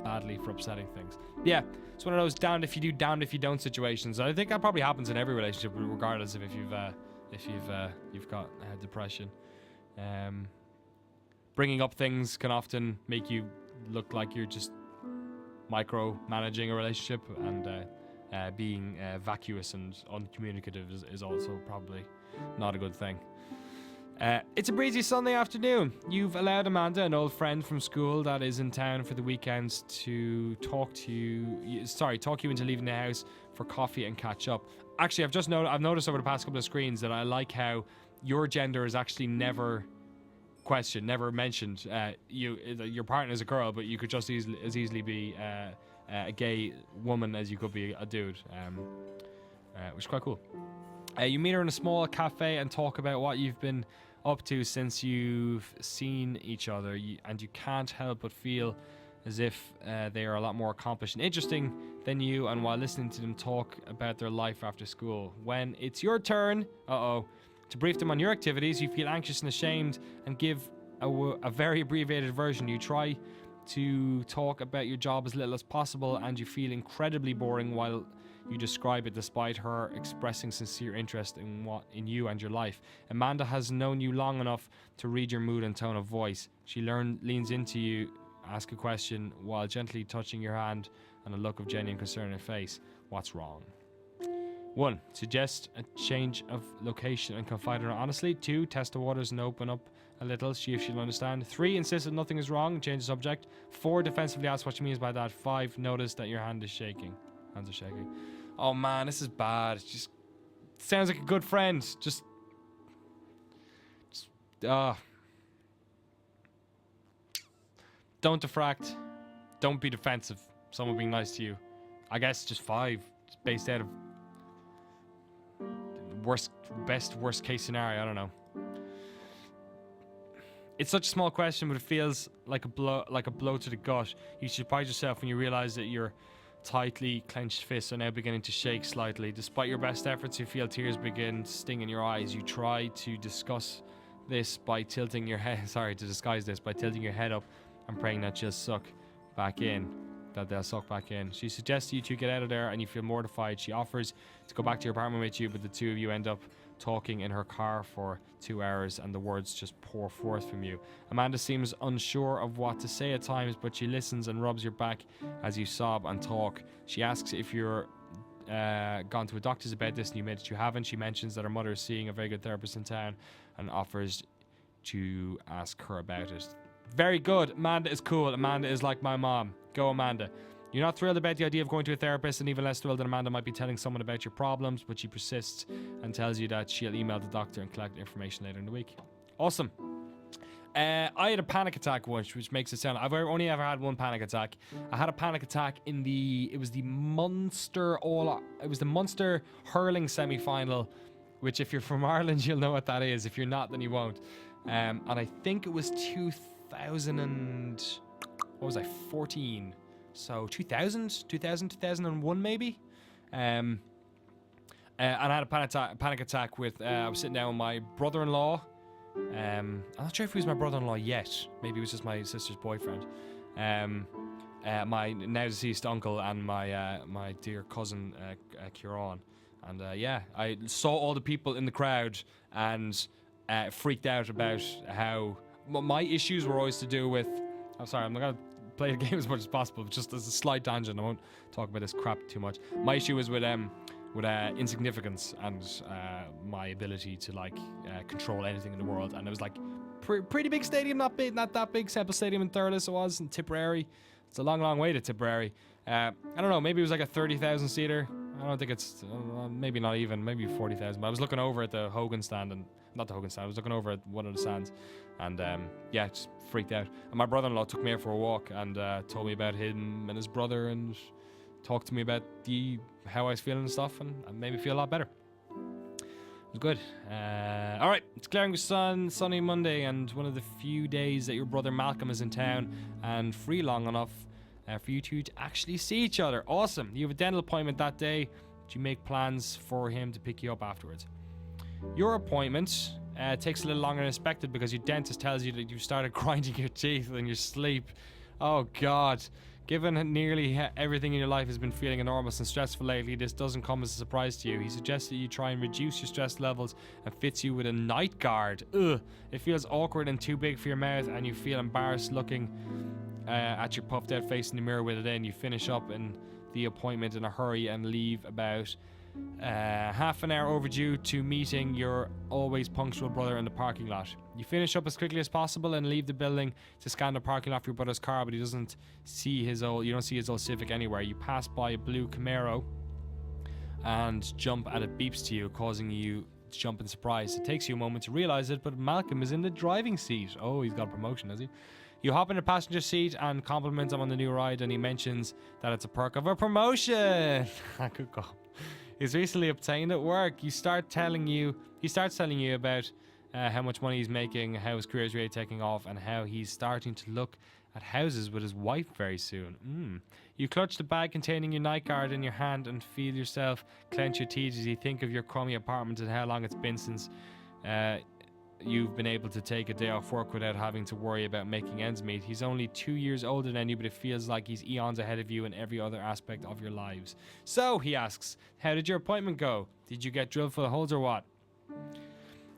badly for upsetting things. Yeah, it's one of those damned if you do, damned if you don't situations. I think that probably happens in every relationship, regardless of if you've got depression. Bringing up things can often make you look like you're just micromanaging a relationship, and being vacuous and uncommunicative is also probably not a good thing. It's a breezy Sunday afternoon. You've allowed Amanda, an old friend from school that is in town for the weekends, to talk you into leaving the house for coffee and catch up. Actually, I've noticed over the past couple of screens that I like how your gender is actually never questioned, never mentioned. Your partner is a girl, but you could just as easily be a gay woman as you could be a dude, which is quite cool. You meet her in a small cafe and talk about what you've been up to since you've seen each other, and you can't help but feel as if they are a lot more accomplished and interesting than you, and while listening to them talk about their life after school. When it's your turn, to brief them on your activities, you feel anxious and ashamed and give a very abbreviated version. You try to talk about your job as little as possible, and you feel incredibly boring while you describe it, despite her expressing sincere interest in you and your life. Amanda has known you long enough to read your mood and tone of voice. She leans into you, ask a question while gently touching your hand, and a look of genuine concern in her face. What's wrong? 1. Suggest a change of location and confide in her honestly. 2. Test the waters and open up a little, see if she'll understand. 3. Insist that nothing is wrong, change the subject. 4. Defensively ask what she means by that. 5. Notice that your hands are shaking. Oh man, this is bad. It just sounds like a good friend. Don't defract. Don't be defensive. Someone being nice to you. I guess just 5. It's based out of worst case scenario. I don't know. It's such a small question, but it feels like a blow to the gut. You surprise yourself when you realize that your tightly clenched fists are now beginning to shake slightly. Despite your best efforts, you feel tears begin to sting in your eyes. You try to disguise this by tilting your head up and praying that they'll suck back in. She suggests you two get out of there, and you feel mortified. She offers to go back to your apartment with you, but the two of you end up talking in her car for 2 hours, and the words just pour forth from you. Amanda seems unsure of what to say at times, but she listens and rubs your back as you sob and talk. She asks if you're gone to a doctor's about this, and you admit that you haven't. She mentions that her mother is seeing a very good therapist in town and offers to ask her about it. Very good. Amanda is cool. Amanda is like my mom. Go, Amanda. You're not thrilled about the idea of going to a therapist, and even less thrilled that Amanda might be telling someone about your problems, but she persists and tells you that she'll email the doctor and collect information later in the week. Awesome. I had a panic attack once, which makes it sound... I've only ever had one panic attack. I had a panic attack in the... It was the Munster hurling semi-final, which if you're from Ireland, you'll know what that is. If you're not, then you won't. And I think it was 2000 and... What was I? 14. So 2001 maybe? And I had a panic attack with... I was sitting down with my brother-in-law. I'm not sure if he was my brother-in-law yet. Maybe he was just my sister's boyfriend. My now deceased uncle and my dear cousin Kieran. And I saw all the people in the crowd and freaked out about how my issues were always to do with... I'm sorry, I'm not gonna play the game as much as possible, but just as a slight tangent, I won't talk about this crap too much. My issue was with insignificance and my ability to control anything in the world, and it was like pretty big stadium, not that big. Semple Stadium in Thurles it was, in Tipperary. It's a long way to Tipperary. I don't know, maybe it was like a 30,000 seater. I don't think it's maybe not even, maybe 40,000. But I was looking over at the Hogan stand, and not the Hogan stand. I was looking over at one of the stands, and just freaked out. And my brother-in-law took me out for a walk and told me about him and his brother, and talked to me about how I was feeling and stuff, and made me feel a lot better. It was good. All right, it's clearing with sun, sunny Monday, and one of the few days that your brother Malcolm is in town and free long enough for you two to actually see each other. Awesome. You have a dental appointment that day. Do you make plans for him to pick you up afterwards? Your appointment takes a little longer than expected because your dentist tells you that you've started grinding your teeth in your sleep. Oh God. Given that nearly everything in your life has been feeling enormous and stressful lately, this doesn't come as a surprise to you. He suggests that you try and reduce your stress levels and fits you with a night guard. Ugh. It feels awkward and too big for your mouth, and you feel embarrassed looking at your puffed out face in the mirror with it in. You finish up in the appointment in a hurry and leave about half an hour overdue to meeting your always punctual brother in the parking lot. You finish up as quickly as possible and leave the building to scan the parking lot for your brother's car, but you don't see his old Civic anywhere. You pass by a blue Camaro and jump, and it beeps to you, causing you to jump in surprise. It takes you a moment to realize it, but Malcolm is in the driving seat. Oh, he's got a promotion, has he? You hop in the passenger seat and compliment him on the new ride, and he mentions that it's a perk of a promotion. I could go. He's recently obtained at work. He starts telling you about how much money he's making, how his career is really taking off, and how he's starting to look at houses with his wife very soon. You clutch the bag containing your night guard in your hand and feel yourself clench your teeth as you think of your crummy apartment and how long it's been since you've been able to take a day off work without having to worry about making ends meet. He's only 2 years older than you, but it feels like he's eons ahead of you in every other aspect of your lives. So, he asks, how did your appointment go? Did you get drilled full of holes or what?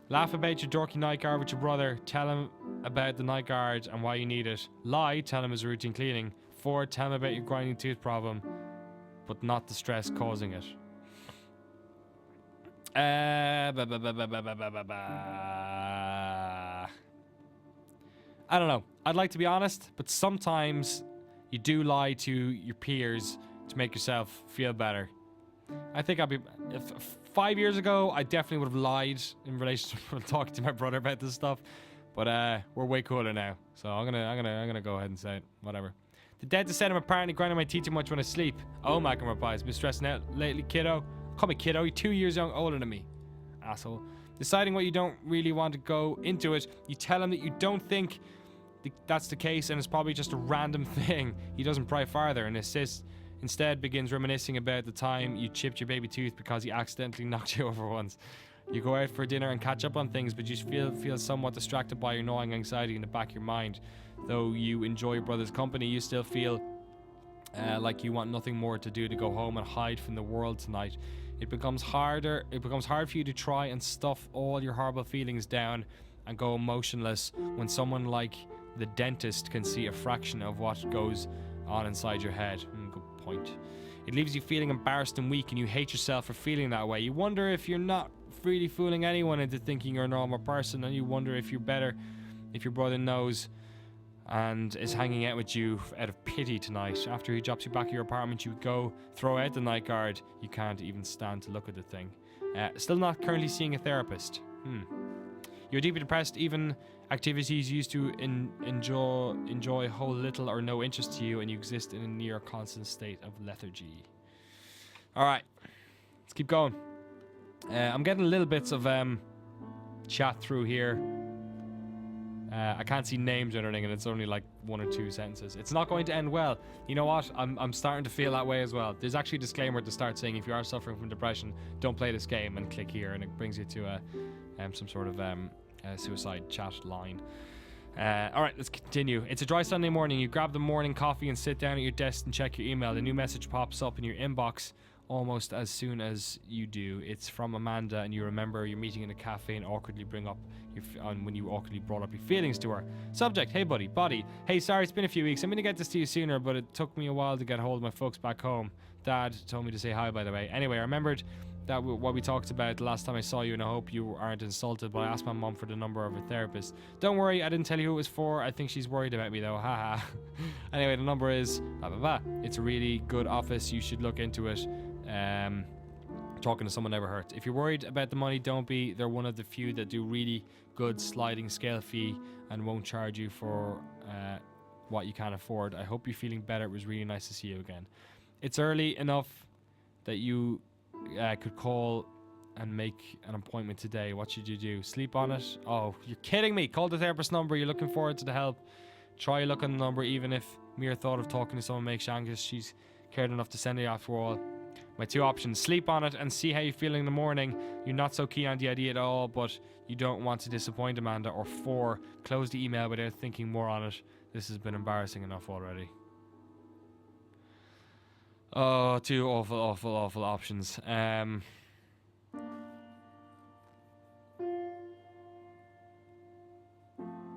Laugh about your dorky night guard with your brother. Tell him about the night guard and why you need it. Lie, tell him his routine cleaning. 4, tell him about your grinding tooth problem, but not the stress causing it. I don't know. I'd like to be honest, but sometimes you do lie to your peers to make yourself feel better. I think if 5 years ago, I definitely would have lied in relation to talking to my brother about this stuff, but we're way cooler now. So I'm gonna go ahead and say it. Whatever. The dentist said I'm apparently grinding my teeth too much when I sleep. Oh, Malcolm replies, been stressing out lately, kiddo. Call me kiddo, you're 2 years older than me. Asshole. Deciding what you don't really want to go into it, you tell him that you don't think that's the case and it's probably just a random thing. He doesn't pry farther and instead begins reminiscing about the time you chipped your baby tooth because he accidentally knocked you over once. You go out for dinner and catch up on things, but you feel somewhat distracted by your gnawing anxiety in the back of your mind. Though you enjoy your brother's company, you still feel like you want nothing more to do to go home and hide from the world tonight. It becomes hard for you to try and stuff all your horrible feelings down and go emotionless when someone like the dentist can see a fraction of what goes on inside your head. Good point. It leaves you feeling embarrassed and weak, and you hate yourself for feeling that way. You wonder if you're not really fooling anyone into thinking you're a normal person, and you wonder if you're better if your brother knows and is hanging out with you out of pity tonight. After he drops you back at your apartment, you go throw out the night guard. You can't even stand to look at the thing. Still not currently seeing a therapist. You're deeply depressed. Even activities you used to enjoy hold little or no interest to you, and you exist in a near constant state of lethargy. All right, let's keep going. I'm getting little bits of chat through here. I can't see names or anything, and it's only like 1 or 2 sentences. It's not going to end well. You know what? I'm starting to feel that way as well. There's actually a disclaimer to start saying if you are suffering from depression, don't play this game, and click here, and it brings you to some sort of suicide chat line. All right, let's continue. It's a dry Sunday morning. You grab the morning coffee and sit down at your desk and check your email. A new message pops up in your inbox almost as soon as you do. It's from Amanda, and you remember your meeting in a cafe and awkwardly bring up when you awkwardly brought up your feelings to her. Subject: hey buddy, body. Hey, sorry, it's been a few weeks. I'm gonna get this to you sooner, but it took me a while to get hold of my folks back home. Dad told me to say hi, by the way. Anyway, I remembered that what we talked about the last time I saw you, and I hope you aren't insulted, but I asked my mom for the number of her therapist. Don't worry, I didn't tell you who it was for. I think she's worried about me though, haha. Anyway, the number is blah blah blah. It's a really good office, you should look into it. Talking to someone never hurts. If you're worried about the money, don't be. They're one of the few that do really good sliding scale fee and won't charge you for what you can't afford. I hope you're feeling better. It was really nice to see you again. It's early enough that you could call and make an appointment today. What should you do? Sleep on it? Oh, you're kidding me. Call the therapist number. You're looking forward to the help. Try look on the number, even if mere thought of talking to someone makes you anxious. She's cared enough to send it after all. My 2 options: sleep on it and see how you feel in the morning. You're not so keen on the idea at all, but you don't want to disappoint Amanda. Or 4, close the email without thinking more on it. This has been embarrassing enough already. Oh, 2 awful options.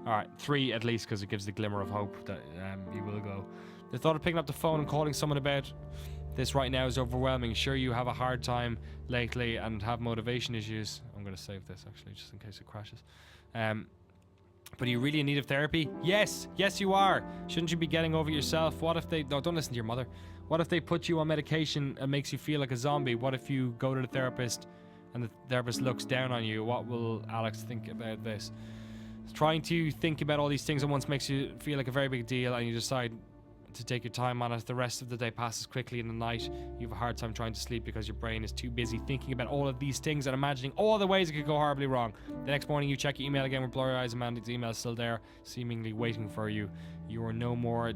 Alright, 3 at least, because it gives the glimmer of hope that you will go. The thought of picking up the phone and calling someone about this right now is overwhelming. Sure, you have a hard time lately and have motivation issues. I'm going to save this, actually, just in case it crashes. But are you really in need of therapy? Yes you are. Shouldn't you be getting over yourself? What if they... No, don't listen to your mother. What if they put you on medication and makes you feel like a zombie? What if you go to the therapist and the therapist looks down on you? What will Alex think about this? Trying to think about all these things at once makes you feel like a very big deal, and you decide to take your time on it. The rest of the day passes quickly. In the night, you have a hard time trying to sleep because your brain is too busy thinking about all of these things and imagining all the ways it could go horribly wrong. The next morning, you check your email again with blurry eyes. Amanda's email is still there, seemingly waiting for you. You are no more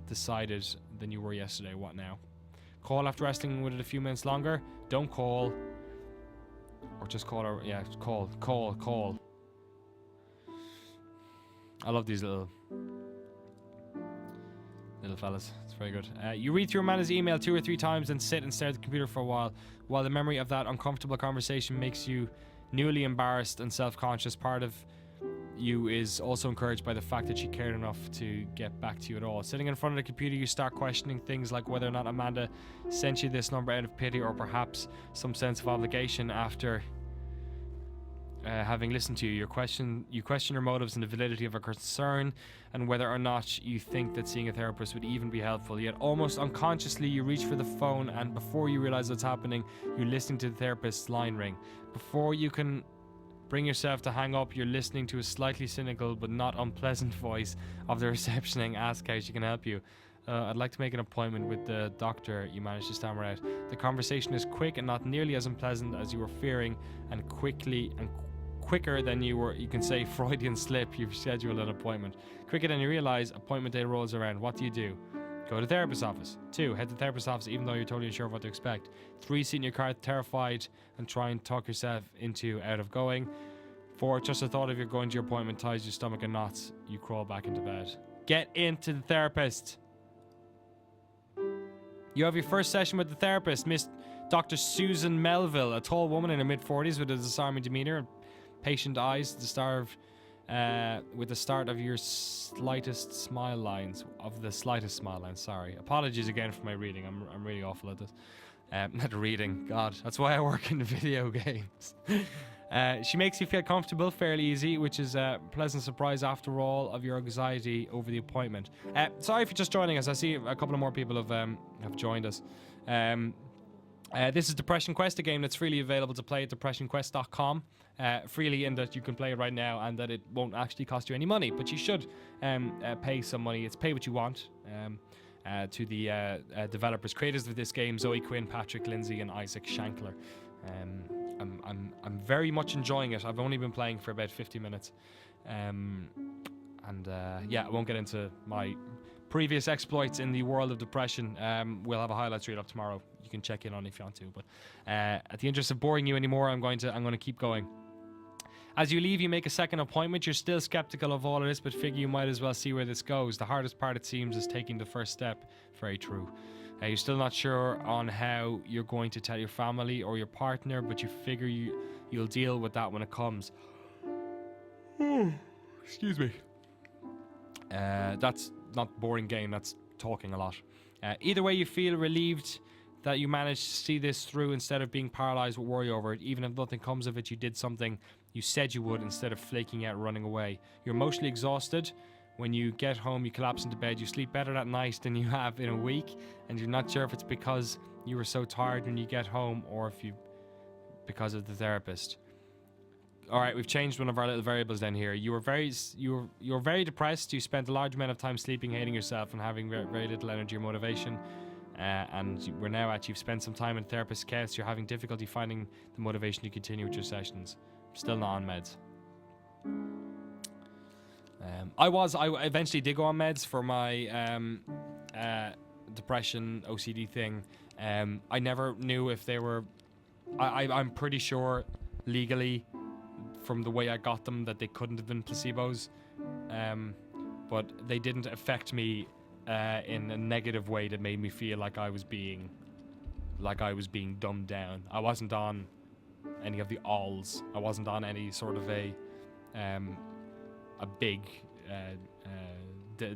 decided than you were yesterday. What now? Call after wrestling with it a few minutes longer? Don't call. Or just call her. Yeah, call. I love these little fellas. It's very good. You read through Amanda's email 2 or 3 times and sit and stare at the computer for a while the memory of that uncomfortable conversation makes you newly embarrassed and self-conscious. Part of you is also encouraged by the fact that she cared enough to get back to you at all. Sitting in front of the computer, you start questioning things like whether or not Amanda sent you this number out of pity or perhaps some sense of obligation after having listened to you. You question her motives and the validity of her concern, and whether or not you think that seeing a therapist would even be helpful. Yet almost unconsciously you reach for the phone, and before you realize what's happening, you're listening to the therapist's line ring. Before you can bring yourself to hang up, you're listening to a slightly cynical but not unpleasant voice of the receptionist ask how she can help you. I'd like to make an appointment with the doctor, you managed to stammer out. The conversation is quick and not nearly as unpleasant as you were fearing, and quicker than you can say Freudian slip. You've scheduled an appointment. Quicker than you realize, appointment day rolls around. What do you do? Go to the therapist's office. 2, head to the therapist's office even though you're totally unsure of what to expect. 3, sit in your car terrified and try and talk yourself out of going. 4, just the thought of you going to your appointment ties your stomach in knots. You crawl back into bed. Get into the therapist. You have your first session with the therapist, Miss Dr. Susan Melville, a tall woman in her mid-40s with a disarming demeanor and patient eyes, with the start of your slightest smile lines. Sorry. Apologies again for my reading. I'm really awful at this. Not reading. God, that's why I work in video games. She makes you feel comfortable, fairly easy, which is a pleasant surprise after all of your anxiety over the appointment. Sorry for just joining us. I see a couple of more people have joined us. This is Depression Quest, a game that's freely available to play at depressionquest.com. Freely in that you can play it right now and that it won't actually cost you any money, but you should pay some money. It's pay what you want to the developers, creators of this game, Zoe Quinn, Patrick Lindsay, and Isaac Shankler. I'm very much enjoying it. I've only been playing for about 50 minutes. Yeah, I won't get into my previous exploits in the world of depression. We'll have a highlights reel up tomorrow. You can check in on if you want to. But at the interest of boring you anymore, I'm going to keep going. As you leave, you make a second appointment. You're still skeptical of all of this, but figure you might as well see where this goes. The hardest part, it seems, is taking the first step. Very true. You're still not sure on how you're going to tell your family or your partner, but you figure you'll deal with that when it comes. Excuse me. That's not boring game, that's talking a lot. Either way, you feel relieved that you managed to see this through instead of being paralyzed with worry over it. Even if nothing comes of it, you did something you said you would instead of flaking out, running away. You're emotionally exhausted. When you get home, you collapse into bed. You sleep better that night than you have in a week, and you're not sure if it's because you were so tired when you get home or if because of the therapist. All right, we've changed one of our little variables then here. You were very depressed. You spent a large amount of time sleeping, hating yourself, and having very, very little energy or motivation. And we're now at you've spent some time in therapist's care. You're having difficulty finding the motivation to continue with your sessions. Still not on meds. I eventually did go on meds for my depression OCD thing. I never knew if they were. I'm pretty sure legally, from the way I got them, that they couldn't have been placebos, but they didn't affect me in a negative way that made me feel like I was being dumbed down. I wasn't on any of the alls. I wasn't on any sort of a big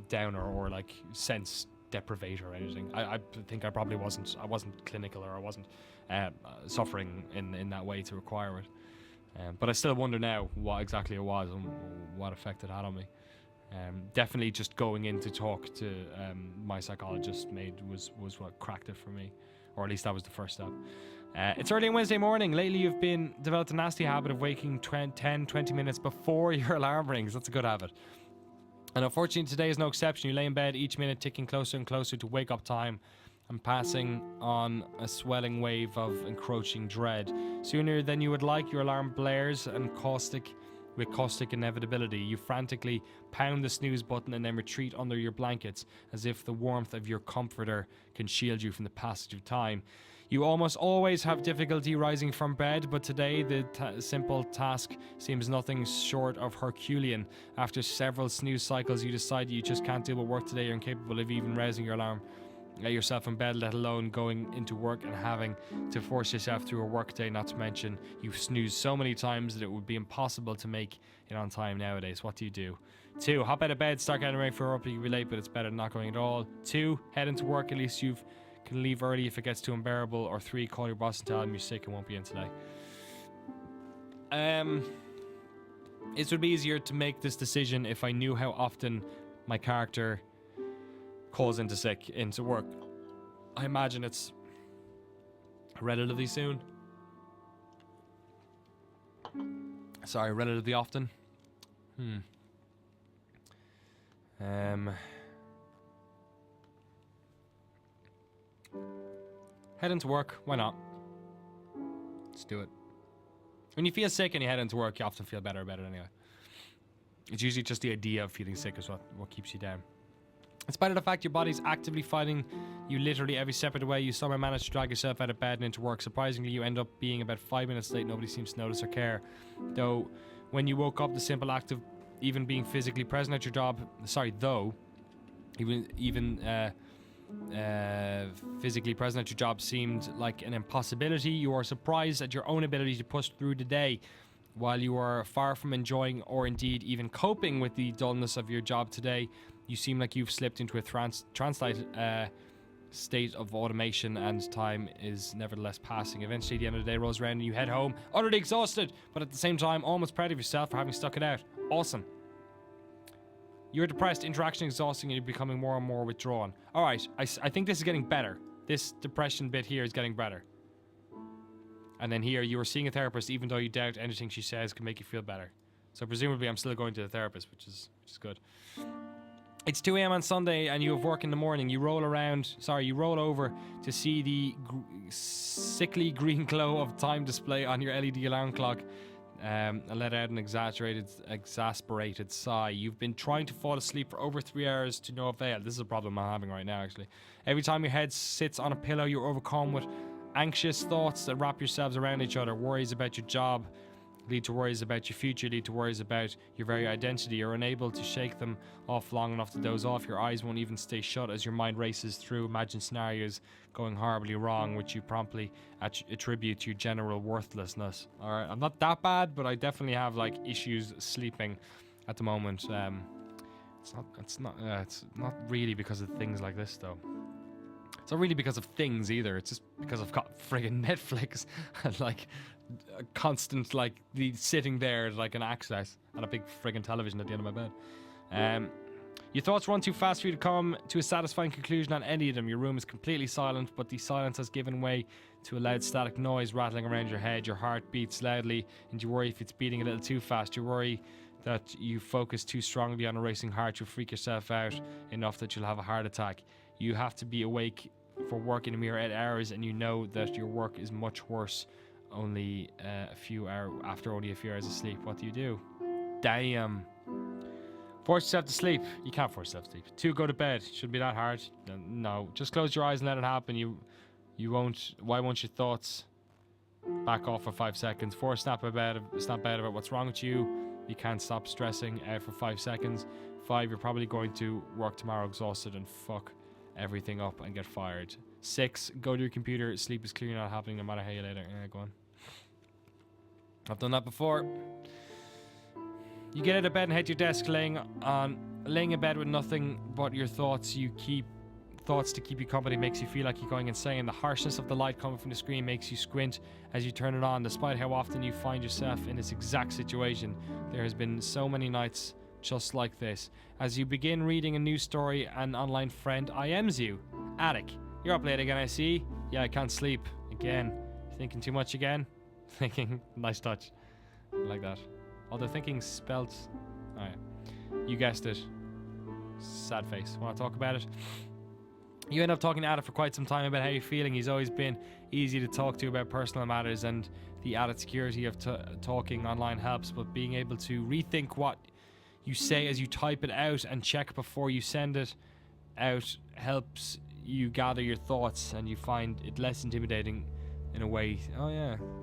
downer or like sense deprivator or anything. I think I probably wasn't. I wasn't clinical, or I wasn't suffering in that way to require it. But I still wonder now what exactly it was and what effect it had on me. Definitely just going in to talk to my psychologist was what cracked it for me, or at least that was the first step. It's early on Wednesday morning. Lately you've developed a nasty habit of waking 10-20 minutes before your alarm rings. That's a good habit. And unfortunately today is no exception. You lay in bed, each minute ticking closer and closer to wake up time, and passing on a swelling wave of encroaching dread. Sooner than you would like, your alarm blares and with caustic inevitability. You frantically pound the snooze button and then retreat under your blankets as if the warmth of your comforter can shield you from the passage of time. You almost always have difficulty rising from bed, but today the simple task seems nothing short of Herculean. After several snooze cycles, you decide you just can't deal with work today. You're incapable of even raising your alarm. Yourself in bed, let alone going into work and having to force yourself through a work day. Not to mention you've snoozed so many times that it would be impossible to make it on time nowadays. What do you do? 2, hop out of bed, start getting ready for work. You can be late, but it's better than not going at all. 2, head into work. At least you can leave early if it gets too unbearable. Or 3, call your boss and tell him you're sick and won't be in today. It would be easier to make this decision if I knew how often my character calls into work. I imagine it's relatively soon. Sorry, relatively often. Head into work, why not? Let's do it. When you feel sick and you head into work, you often feel better about it anyway. It's usually just the idea of feeling sick is what keeps you down. In spite of the fact your body's actively fighting you literally every step of the way, you somehow manage to drag yourself out of bed and into work. Surprisingly, you end up being about 5 minutes late. Nobody seems to notice or care. Though, when you woke up, the simple act of even being physically present at your job... physically present at your job seemed like an impossibility. You are surprised at your own ability to push through the day. While you are far from enjoying or indeed even coping with the dullness of your job today, you seem like you've slipped into a translate state of automation, and time is nevertheless passing. Eventually, the end of the day rolls around and you head home, utterly exhausted, but at the same time, almost proud of yourself for having stuck it out. Awesome. You're depressed, interaction exhausting, and you're becoming more and more withdrawn. Alright, I think this is getting better. This depression bit here is getting better. And then here, you are seeing a therapist even though you doubt anything she says can make you feel better. So presumably I'm still going to the therapist, which is good. It's 2 a.m. on Sunday and you have work in the morning. You roll over to see the sickly green glow of time display on your LED alarm clock and let out an exasperated sigh. You've been trying to fall asleep for over 3 hours to no avail. This is a problem I'm having right now, actually. Every time your head sits on a pillow, you're overcome with anxious thoughts that wrap yourselves around each other. Worries about your job lead to worries about your future, lead to worries about your very identity. You're unable to shake them off long enough to doze off. Your eyes won't even stay shut as your mind races through imagined scenarios going horribly wrong, which you promptly attribute to your general worthlessness. Alright, I'm not that bad, but I definitely have like issues sleeping at the moment. It's not really because of things like this though. It's not really because of things either. It's just because I've got friggin' Netflix and like a constant like the sitting there like an access and a big friggin' television at the end of my bed. Your thoughts run too fast for you to come to a satisfying conclusion on any of them. Your room is completely silent, but the silence has given way to a loud static noise rattling around your head. Your heart beats loudly and you worry if it's beating a little too fast. You worry that you focus too strongly on a racing heart. You'll freak yourself out enough that you'll have a heart attack. You have to be awake for work in a mere 8 hours, and you know that your work is much worse after only a few hours of sleep. What do? Damn. Force yourself to sleep. You can't force yourself to sleep. 2, go to bed. Shouldn't be that hard. No, just close your eyes and let it happen. You won't. Why won't your thoughts back off for 5 seconds? 4, snap out about what's wrong with you. You can't stop stressing out for 5 seconds. 5, you're probably going to work tomorrow exhausted and fuck everything up and get fired. 6, go to your computer. Sleep is clearly not happening no matter how you lay there. Go on. I've done that before. You get out of bed and head to your desk, laying in bed with nothing but your thoughts. Thoughts to keep you company makes you feel like you're going insane. The harshness of the light coming from the screen makes you squint as you turn it on. Despite how often you find yourself in this exact situation, there has been so many nights just like this. As you begin reading a news story, an online friend IMs you. Attic, you're up late again, I see. Yeah, I can't sleep. Again. Thinking too much again? Thinking. Nice touch. I like that. Although thinking spelt... Alright. You guessed it. Sad face. Want to talk about it? You end up talking to Attic for quite some time about how you're feeling. He's always been easy to talk to about personal matters, and the added security of talking online helps, but being able to rethink what you say as you type it out and check before you send it out helps you gather your thoughts, and you find it less intimidating in a way,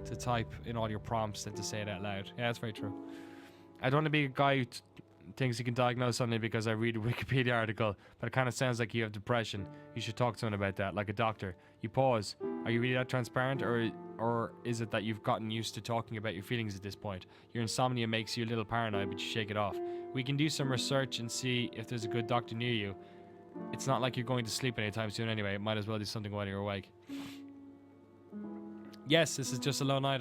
to type in all your prompts than to say it out loud. Yeah, that's very true. I don't want to be a guy who thinks he can diagnose something because I read a Wikipedia article, but it kind of sounds like you have depression. You should talk to someone about that, like a doctor. You pause. Are you really that transparent, or is it that you've gotten used to talking about your feelings at this point? Your insomnia makes you a little paranoid, but you shake it off. We can do some research and see if there's a good doctor near you. It's not like you're going to sleep anytime soon anyway. It might as well do something while you're awake. Yes, this is just a low night.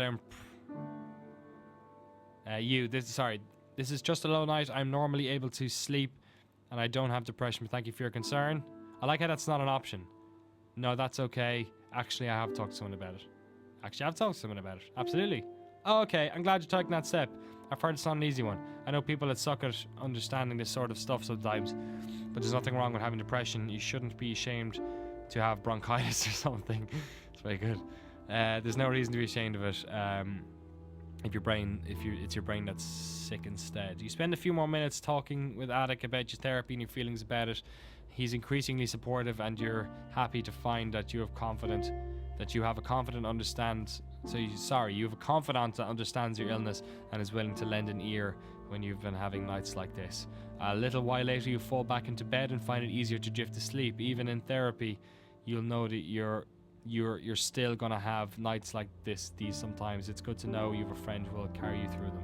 This is just a low night. I'm normally able to sleep and I don't have depression, but thank you for your concern. I like how that's not an option. No, that's okay. Actually, I have talked to someone about it. Absolutely. Oh, okay. I'm glad you're taking that step. I've heard it's not an easy one. I know people that suck at understanding this sort of stuff sometimes, but there's nothing wrong with having depression. You shouldn't be ashamed to have bronchitis or something. It's very good. There's no reason to be ashamed of it. It's your brain that's sick instead. You spend a few more minutes talking with Attic about your therapy and your feelings about it. He's increasingly supportive, and you're happy to find that you have a confidant that understands your illness and is willing to lend an ear when you've been having nights like this. A little while later, you fall back into bed and find it easier to drift to sleep. Even in therapy, you'll know that you're still gonna have nights like these sometimes. It's good to know you have a friend who will carry you through them.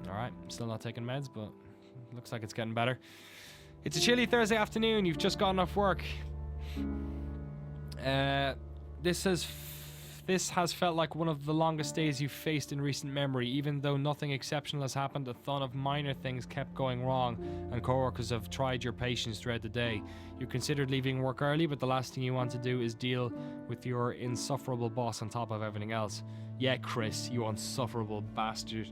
Alright, still not taking meds, but looks like it's getting better. It's a chilly Thursday afternoon. You've just gotten off work. This has This has felt like one of the longest days you've faced in recent memory. Even though nothing exceptional has happened, a ton of minor things kept going wrong, and coworkers have tried your patience throughout the day. You considered leaving work early, but the last thing you want to do is deal with your insufferable boss on top of everything else. Yeah, Chris, you insufferable bastard.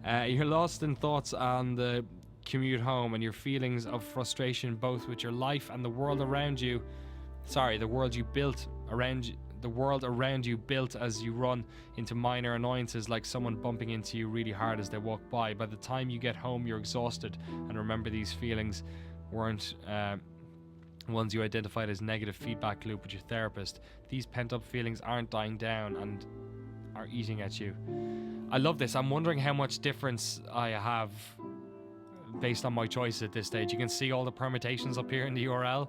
You're lost in thoughts on the commute home and your feelings of frustration both with your life and the world around you. Sorry, the world you built around you. The world around you built as you run into minor annoyances like someone bumping into you really hard as they walk by. By the time you get home, you're exhausted, and remember these feelings weren't ones you identified as negative feedback loop with your therapist. These pent-up feelings aren't dying down and are eating at you. I love this. I'm wondering how much difference I have based on my choices at this stage. You can see all the permutations up here in the URL.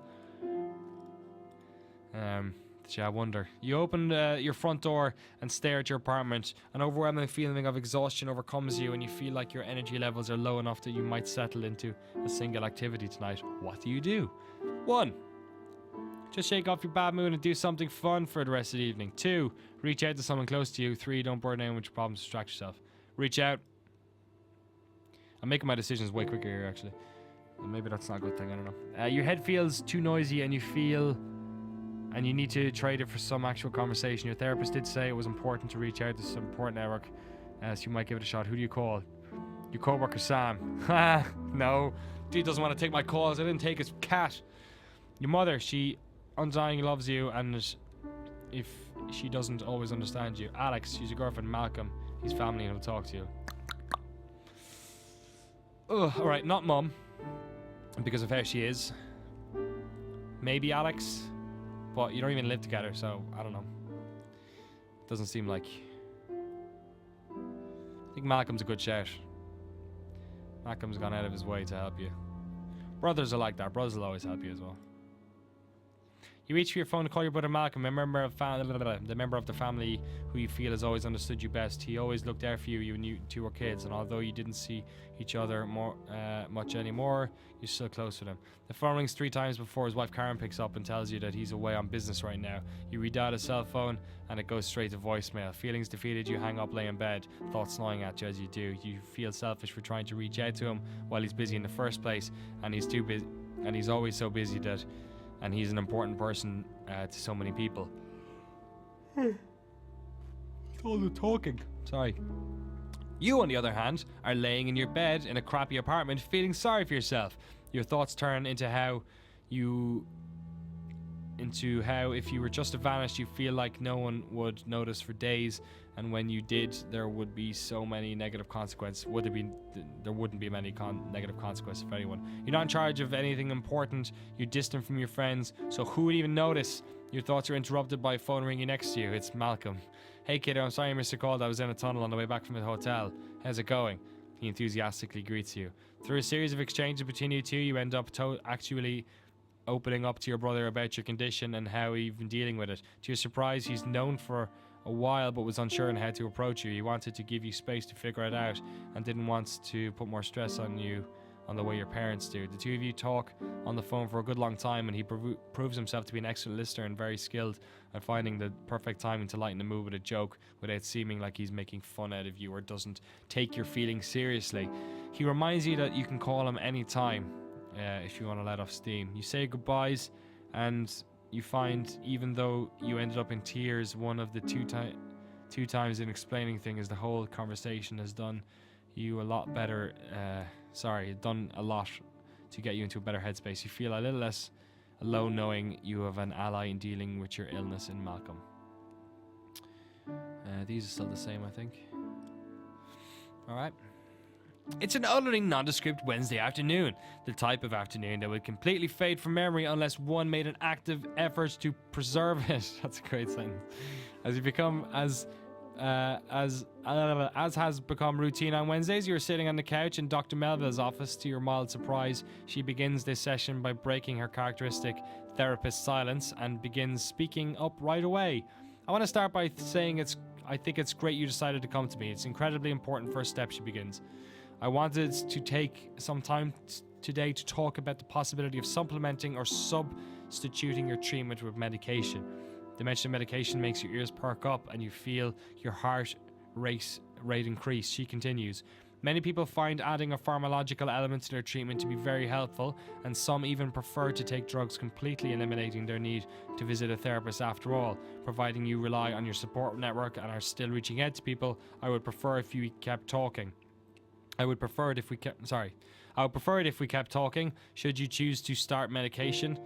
I wonder. You open your front door and stare at your apartment. An overwhelming feeling of exhaustion overcomes you, and you feel like your energy levels are low enough that you might settle into a single activity tonight. What do? 1. Just shake off your bad mood and do something fun for the rest of the evening. 2. Reach out to someone close to you. 3. Don't burn out with your problems. Distract yourself. Reach out. I'm making my decisions way quicker here, actually. Maybe that's not a good thing. I don't know. Your head feels too noisy, and you need to trade it for some actual conversation. Your therapist did say it was important to reach out to some support network, so you might give it a shot. Who do you call? Your coworker Sam. Ha! No, dude doesn't want to take my calls. I didn't take his cat. Your mother, she undyingly loves you, and if she doesn't always understand you. Alex, she's your girlfriend. Malcolm, he's family and he'll talk to you. Ugh, alright, not mum, because of how she is. Maybe Alex, but you don't even live together, so I don't know. Doesn't seem like... I think Malcolm's a good shout. Malcolm's gone out of his way to help you. Brothers are like that. Brothers will always help you as well. You reach for your phone to call your brother Malcolm, a member of the member of the family who you feel has always understood you best. He always looked out for you when you two were kids, and although you didn't see each other much anymore, you're still close with him. The phone rings 3 times before his wife Karen picks up and tells you that he's away on business right now. You redial his cell phone and it goes straight to voicemail. Feelings defeated, you hang up, lay in bed, thoughts gnawing at you as you do. You feel selfish for trying to reach out to him while he's busy in the first place, and he's too busy, and he's always so busy that... And he's an important person to so many people. All the talking. Sorry. You, on the other hand, are laying in your bed in a crappy apartment feeling sorry for yourself. Your thoughts turn into how if you were just to vanish, you feel like no one would notice for days, and when you did, there would be so many negative consequences. There wouldn't be many negative consequences for anyone. You're not in charge of anything important. You're distant from your friends, so who would even notice? Your thoughts are interrupted by a phone ringing next to you. It's Malcolm. Hey kiddo, I'm sorry I missed your call. I was in a tunnel on the way back from the hotel. How's it going? He enthusiastically greets you. Through a series of exchanges between you two, you end up actually opening up to your brother about your condition and how you've been dealing with it. To your surprise, he's known for a while but was unsure on how to approach you. He wanted to give you space to figure it out and didn't want to put more stress on you on the way your parents do. The two of you talk on the phone for a good long time, and he proves himself to be an excellent listener and very skilled at finding the perfect timing to lighten the mood with a joke without seeming like he's making fun out of you or doesn't take your feelings seriously. He reminds you that you can call him anytime if you want to let off steam. You say goodbyes, and you find, even though you ended up in tears, one of the two times in explaining things, the whole conversation has done you a lot better. Done a lot to get you into a better headspace. You feel a little less alone knowing you have an ally in dealing with your illness in Malcolm. These are still the same, I think. Alright. It's an utterly nondescript Wednesday afternoon, the type of afternoon that would completely fade from memory unless one made an active effort to preserve it. That's a great sentence. As you become as has become routine on Wednesdays, you're sitting on the couch in Dr. Melville's office. To your mild surprise, she begins this session by breaking her characteristic therapist silence and begins speaking up right away. I want to start by saying I think it's great you decided to come to me. It's an incredibly important first step, she begins. I wanted to take some time today to talk about the possibility of supplementing or substituting your treatment with medication. The mention of medication makes your ears perk up and you feel your heart rate increase. She continues. Many people find adding a pharmacological element to their treatment to be very helpful, and some even prefer to take drugs, completely eliminating their need to visit a therapist after all. Providing you rely on your support network and are still reaching out to people, I would prefer if we kept talking. I would prefer it if we kept talking. Should you choose to start medication,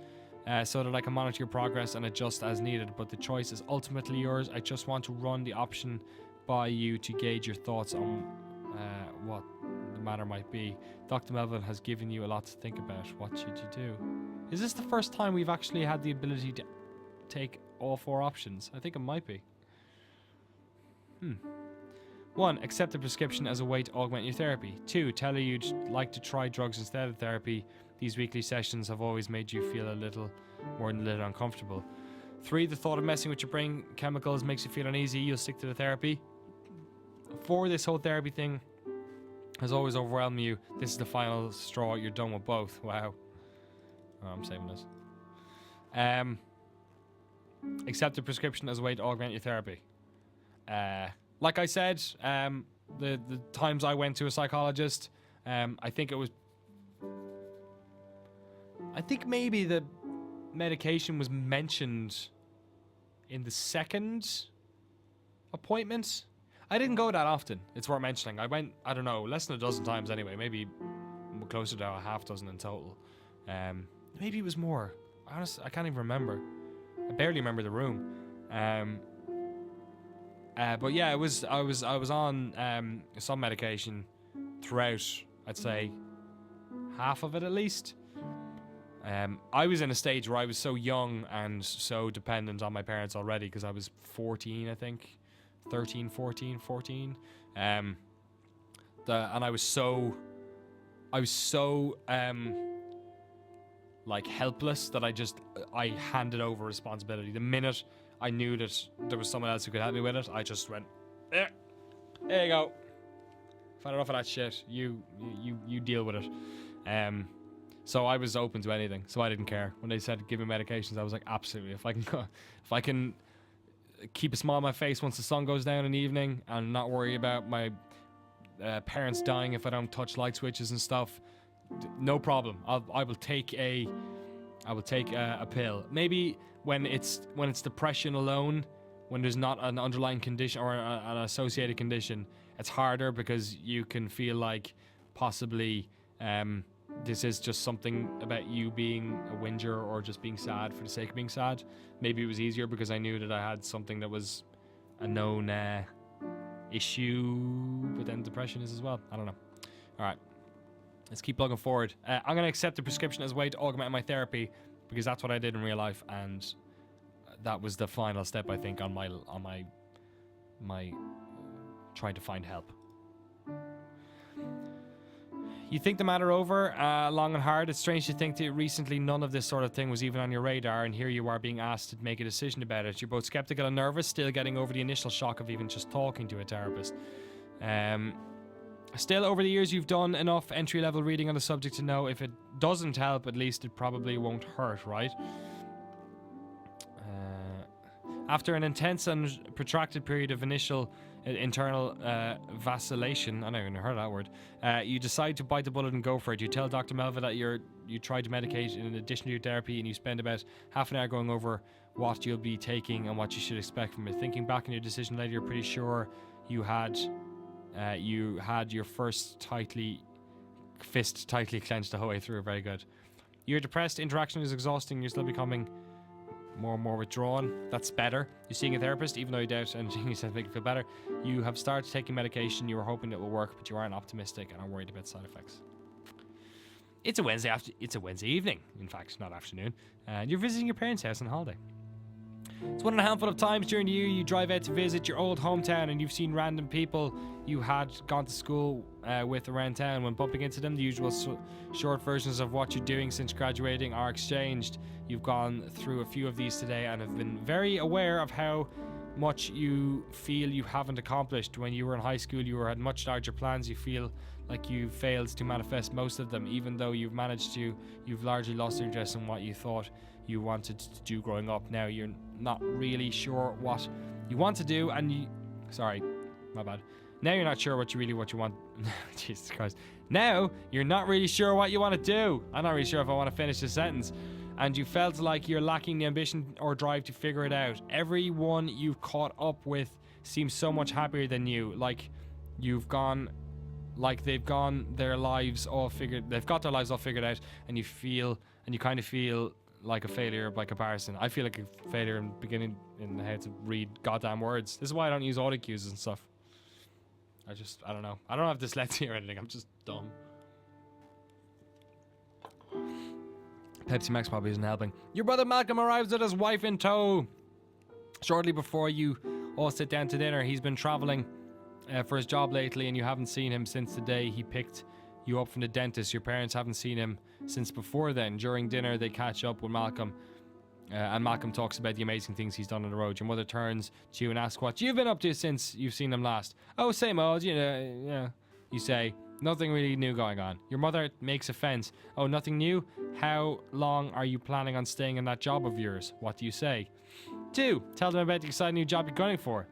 so that I can monitor your progress and adjust as needed, but the choice is ultimately yours. I just want to run the option by you to gauge your thoughts on what the matter might be. Dr. Melville has given you a lot to think about. What should you do? Is this the first time we've actually had the ability to take all 4 options? I think it might be. 1. Accept the prescription as a way to augment your therapy. 2. Tell her you'd like to try drugs instead of therapy. These weekly sessions have always made you feel a little more than a little uncomfortable. 3. The thought of messing with your brain chemicals makes you feel uneasy. You'll stick to the therapy. 4. This whole therapy thing has always overwhelmed you. This is the final straw. You're done with both. Wow. Oh, I'm saving this. Accept the prescription as a way to augment your therapy. Like I said, the times I went to a psychologist, I think maybe the medication was mentioned in the second appointment. I didn't go that often. It's worth mentioning. I went, I don't know, less than a dozen times anyway. Maybe closer to a half dozen in total. Maybe it was more. Honestly, I can't even remember. I barely remember the room. But yeah, I was on some medication throughout, I'd say, half of it at least. I was in a stage where I was so young and so dependent on my parents already, because I was 14, I think. 13, 14. And I was so like helpless that I handed over responsibility. The minute I knew that there was someone else who could help me with it, I just went, there you go. I've had enough of that shit. You deal with it. So I was open to anything. So I didn't care. When they said give me medications, I was like, absolutely. If I can keep a smile on my face once the sun goes down in the evening and not worry about my parents dying if I don't touch light switches and stuff, no problem. I will take a pill. Maybe when it's depression alone, when there's not an underlying condition or an associated condition, it's harder because you can feel like possibly this is just something about you being a whinger or just being sad for the sake of being sad. Maybe it was easier because I knew that I had something that was a known issue, but then depression is as well. I don't know. All right. Let's keep plugging forward. I'm going to accept the prescription as a way to augment my therapy because that's what I did in real life, and that was the final step, I think, on my trying to find help. You think the matter over long and hard. It's strange to think that recently none of this sort of thing was even on your radar, and here you are being asked to make a decision about it. You're both skeptical and nervous, still getting over the initial shock of even just talking to a therapist. Still, over the years, you've done enough entry-level reading on the subject to know if it doesn't help, at least it probably won't hurt, right? After an intense and protracted period of initial internal vacillation, I never even heard that word, you decide to bite the bullet and go for it. You tell Dr. Melva that you try to medicate in addition to your therapy, and you spend about half an hour going over what you'll be taking and what you should expect from it. Thinking back on your decision later, you're pretty sure you had your fist tightly clenched the whole way through. Very good. You're depressed, interaction is exhausting, you're still becoming more and more withdrawn. That's better. You're seeing a therapist, even though you doubt anything you said to make you feel better. You have started taking medication, you were hoping it will work, but you aren't optimistic and are worried about side effects. It's a Wednesday evening, in fact, not afternoon. You're visiting your parents' house on holiday. It's one in a handful of times during the year you drive out to visit your old hometown, and you've seen random people you had gone to school with around town. When bumping into them, the usual short versions of what you're doing since graduating are exchanged. You've gone through a few of these today and have been very aware of how much you feel you haven't accomplished. When you were in high school, you had much larger plans. You feel like you failed to manifest most of them. Even though you've managed to, you've largely lost interest in what you thought you wanted to do growing up. Now you're not really sure what you want to do, and sorry, my bad. Now you're not sure what you want. Jesus Christ. Now you're not really sure what you want to do. I'm not really sure if I want to finish this sentence. And you felt like you're lacking the ambition or drive to figure it out. Everyone you've caught up with seems so much happier than you. Like they've got their lives all figured out, and you kind of feel like a failure by comparison. I feel like a failure in beginning in how to read goddamn words. This is why I don't use auto cues and stuff. I don't know. I don't have dyslexia or anything. I'm just dumb. Pepsi Max probably isn't helping. Your brother Malcolm arrives with his wife in tow. Shortly before you all sit down to dinner, he's been traveling for his job lately, and you haven't seen him since the day he picked you up from the dentist. Your parents haven't seen him since before then. During dinner, they catch up with Malcolm, and Malcolm talks about the amazing things he's done on the road. Your mother turns to you and asks what you've been up to since you've seen him last. Oh, same old, you say. Nothing really new going on. Your mother makes offense. Oh, nothing new? How long are you planning on staying in that job of yours? What do you say? 2, tell them about the exciting new job you're going for.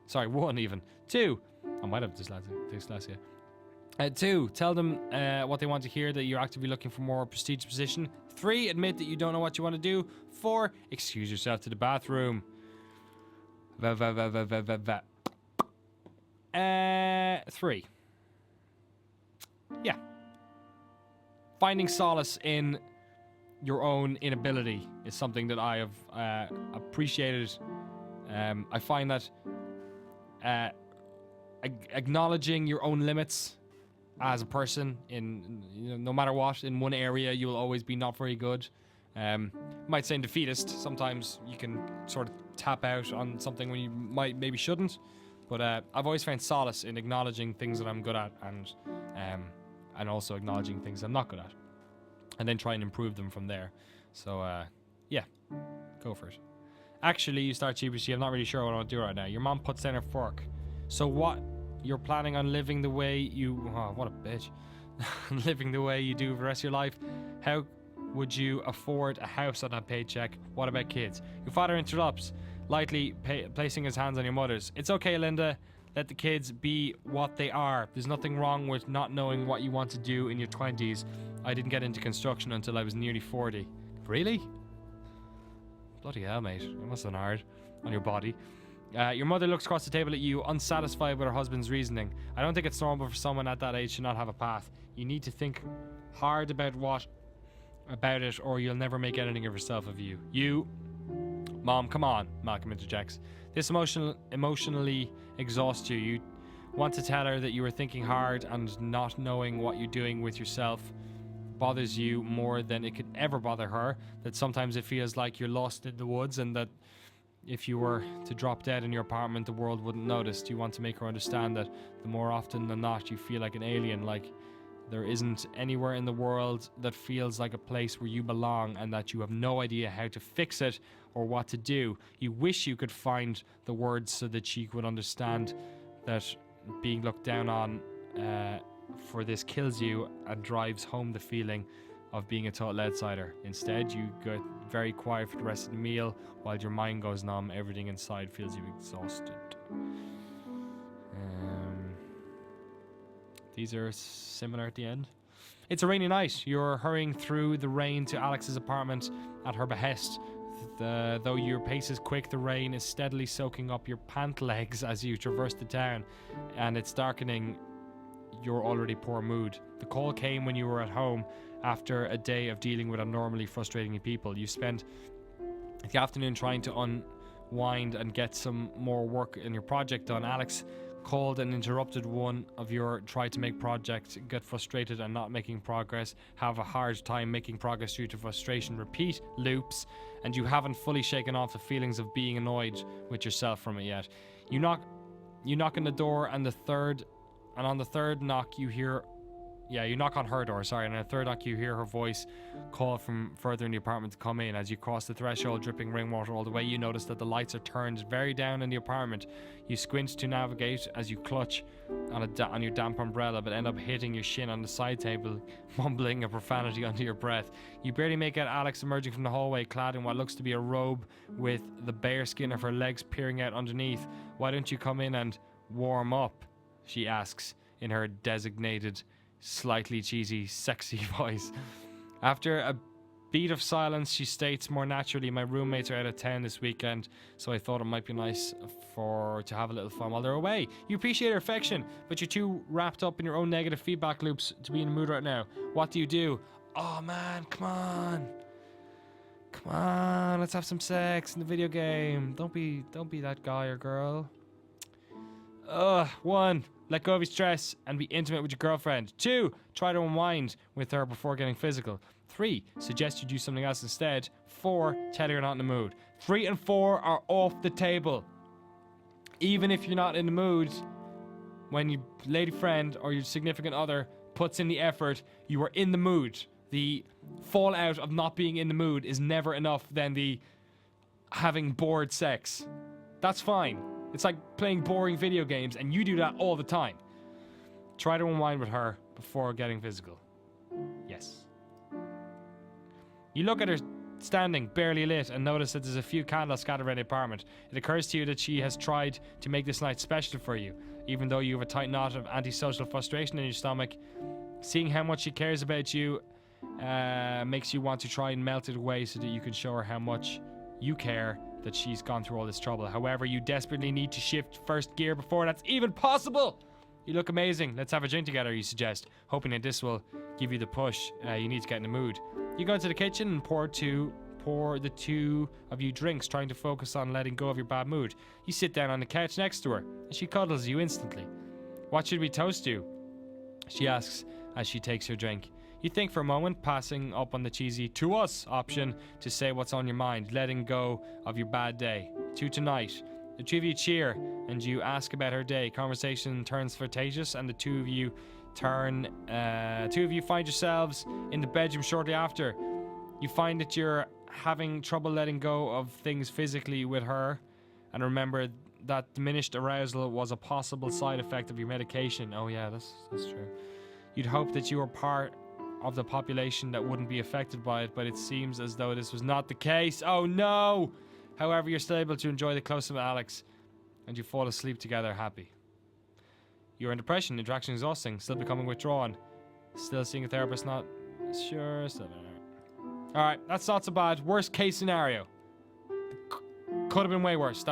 Sorry, 1 even. 2, I might have dyslexia. 2, tell them what they want to hear, that you're actively looking for more prestigious position. 3, admit that you don't know what you want to do. 4, excuse yourself to the bathroom. 3. Yeah. Finding solace in your own inability is something that I have appreciated. I find that acknowledging your own limits as a person in no matter what, in one area you will always be not very good. Might say defeatist. Sometimes you can sort of tap out on something when you maybe shouldn't. But I've always found solace in acknowledging things that I'm good at, and also acknowledging things I'm not good at, and then try and improve them from there. So yeah, go for it. Actually, you start cheaply. I'm not really sure what I want to do right now. Your mom puts down her fork. So what? You're planning on living the way you... Oh, what a bitch. Living the way you do for the rest of your life? How would you afford a house on that paycheck? What about kids? Your father interrupts, lightly placing his hands on your mother's. It's okay, Linda. Let the kids be what they are. There's nothing wrong with not knowing what you want to do in your 20s. I didn't get into construction until I was nearly 40. Really? Bloody hell, mate. It must have been hard on your body. Your mother looks across the table at you, unsatisfied with her husband's reasoning. I don't think it's normal for someone at that age to not have a path. You need to think hard about it, or you'll never make anything of yourself of you. Mom, come on, Malcolm interjects. This emotionally exhausts you. You want to tell her that you are thinking hard, and not knowing what you're doing with yourself bothers you more than it could ever bother her. That sometimes it feels like you're lost in the woods, and that if you were to drop dead in your apartment, the world wouldn't notice. You want to make her understand that the more often than not you feel like an alien, like there isn't anywhere in the world that feels like a place where you belong, and that you have no idea how to fix it or what to do. You wish you could find the words so that she could understand that being looked down on for this kills you and drives home the feeling of being a total outsider. Instead, you get very quiet for the rest of the meal while your mind goes numb. Everything inside feels you exhausted. These are similar at the end. It's a rainy night. You're hurrying through the rain to Alex's apartment at her behest. Though your pace is quick, the rain is steadily soaking up your pant legs as you traverse the town, and it's darkening your already poor mood. The call came when you were at home after a day of dealing with abnormally frustrating people. You spent the afternoon trying to unwind and get some more work in your project done. Alex called and interrupted one of your try to make project, get frustrated and not making progress, have a hard time making progress due to frustration, repeat loops, and you haven't fully shaken off the feelings of being annoyed with yourself from it yet. You knock on the door, and on the third knock you hear Yeah, you knock on her door, sorry, and on the third knock you hear her voice call from further in the apartment to come in. As you cross the threshold, dripping rainwater all the way, you notice that the lights are turned very down in the apartment. You squint to navigate as you clutch on your damp umbrella, but end up hitting your shin on the side table, mumbling a profanity under your breath. You barely make out Alex emerging from the hallway, clad in what looks to be a robe with the bare skin of her legs peering out underneath. "Why don't you come in and warm up?" she asks in her designated, slightly cheesy, sexy voice. After a beat of silence, she states more naturally, "My roommates are out of town this weekend, so I thought it might be nice to have a little fun while they're away." You appreciate her affection, but you're too wrapped up in your own negative feedback loops to be in the mood right now. What do? "Oh man, come on. Come on, let's have some sex in the video game. Don't be that guy or girl." 1. Let go of your stress and be intimate with your girlfriend. 2. Try to unwind with her before getting physical. 3. Suggest you do something else instead. 4. Tell her you're not in the mood. 3 and 4 are off the table. Even if you're not in the mood, when your lady friend or your significant other puts in the effort, you are in the mood. The fallout of not being in the mood is never enough than the having bored sex. That's fine. It's like playing boring video games, and you do that all the time. Try to unwind with her before getting physical. Yes. You look at her standing, barely lit, and notice that there's a few candles scattered around the apartment. It occurs to you that she has tried to make this night special for you, even though you have a tight knot of antisocial frustration in your stomach. Seeing how much she cares about you makes you want to try and melt it away so that you can show her how much you care that she's gone through all this trouble. However, you desperately need to shift first gear before that's even possible. "You look amazing. Let's have a drink together," you suggest, hoping that this will give you the push you need to get in the mood. You go into the kitchen and pour the two of you drinks, trying to focus on letting go of your bad mood. You sit down on the couch next to her, and she cuddles you instantly. "What should we toast to?" she asks as she takes her drink. You think for a moment, passing up on the cheesy "to us" option to say what's on your mind, letting go of your bad day. "To tonight." The two of you cheer, and you ask about her day. Conversation turns flirtatious, and the two of you find yourselves in the bedroom shortly after. You find that you're having trouble letting go of things physically with her, and remember that diminished arousal was a possible side effect of your medication. Oh yeah, that's true. You'd hope that you were part of the population that wouldn't be affected by it, but it seems as though this was not the case. Oh no! However, you're still able to enjoy the close-up with Alex, and you fall asleep together happy. You're in depression, interaction exhausting, still becoming withdrawn, still seeing a therapist, not sure. Alright, that's not so bad. Worst case scenario. Could have been way worse.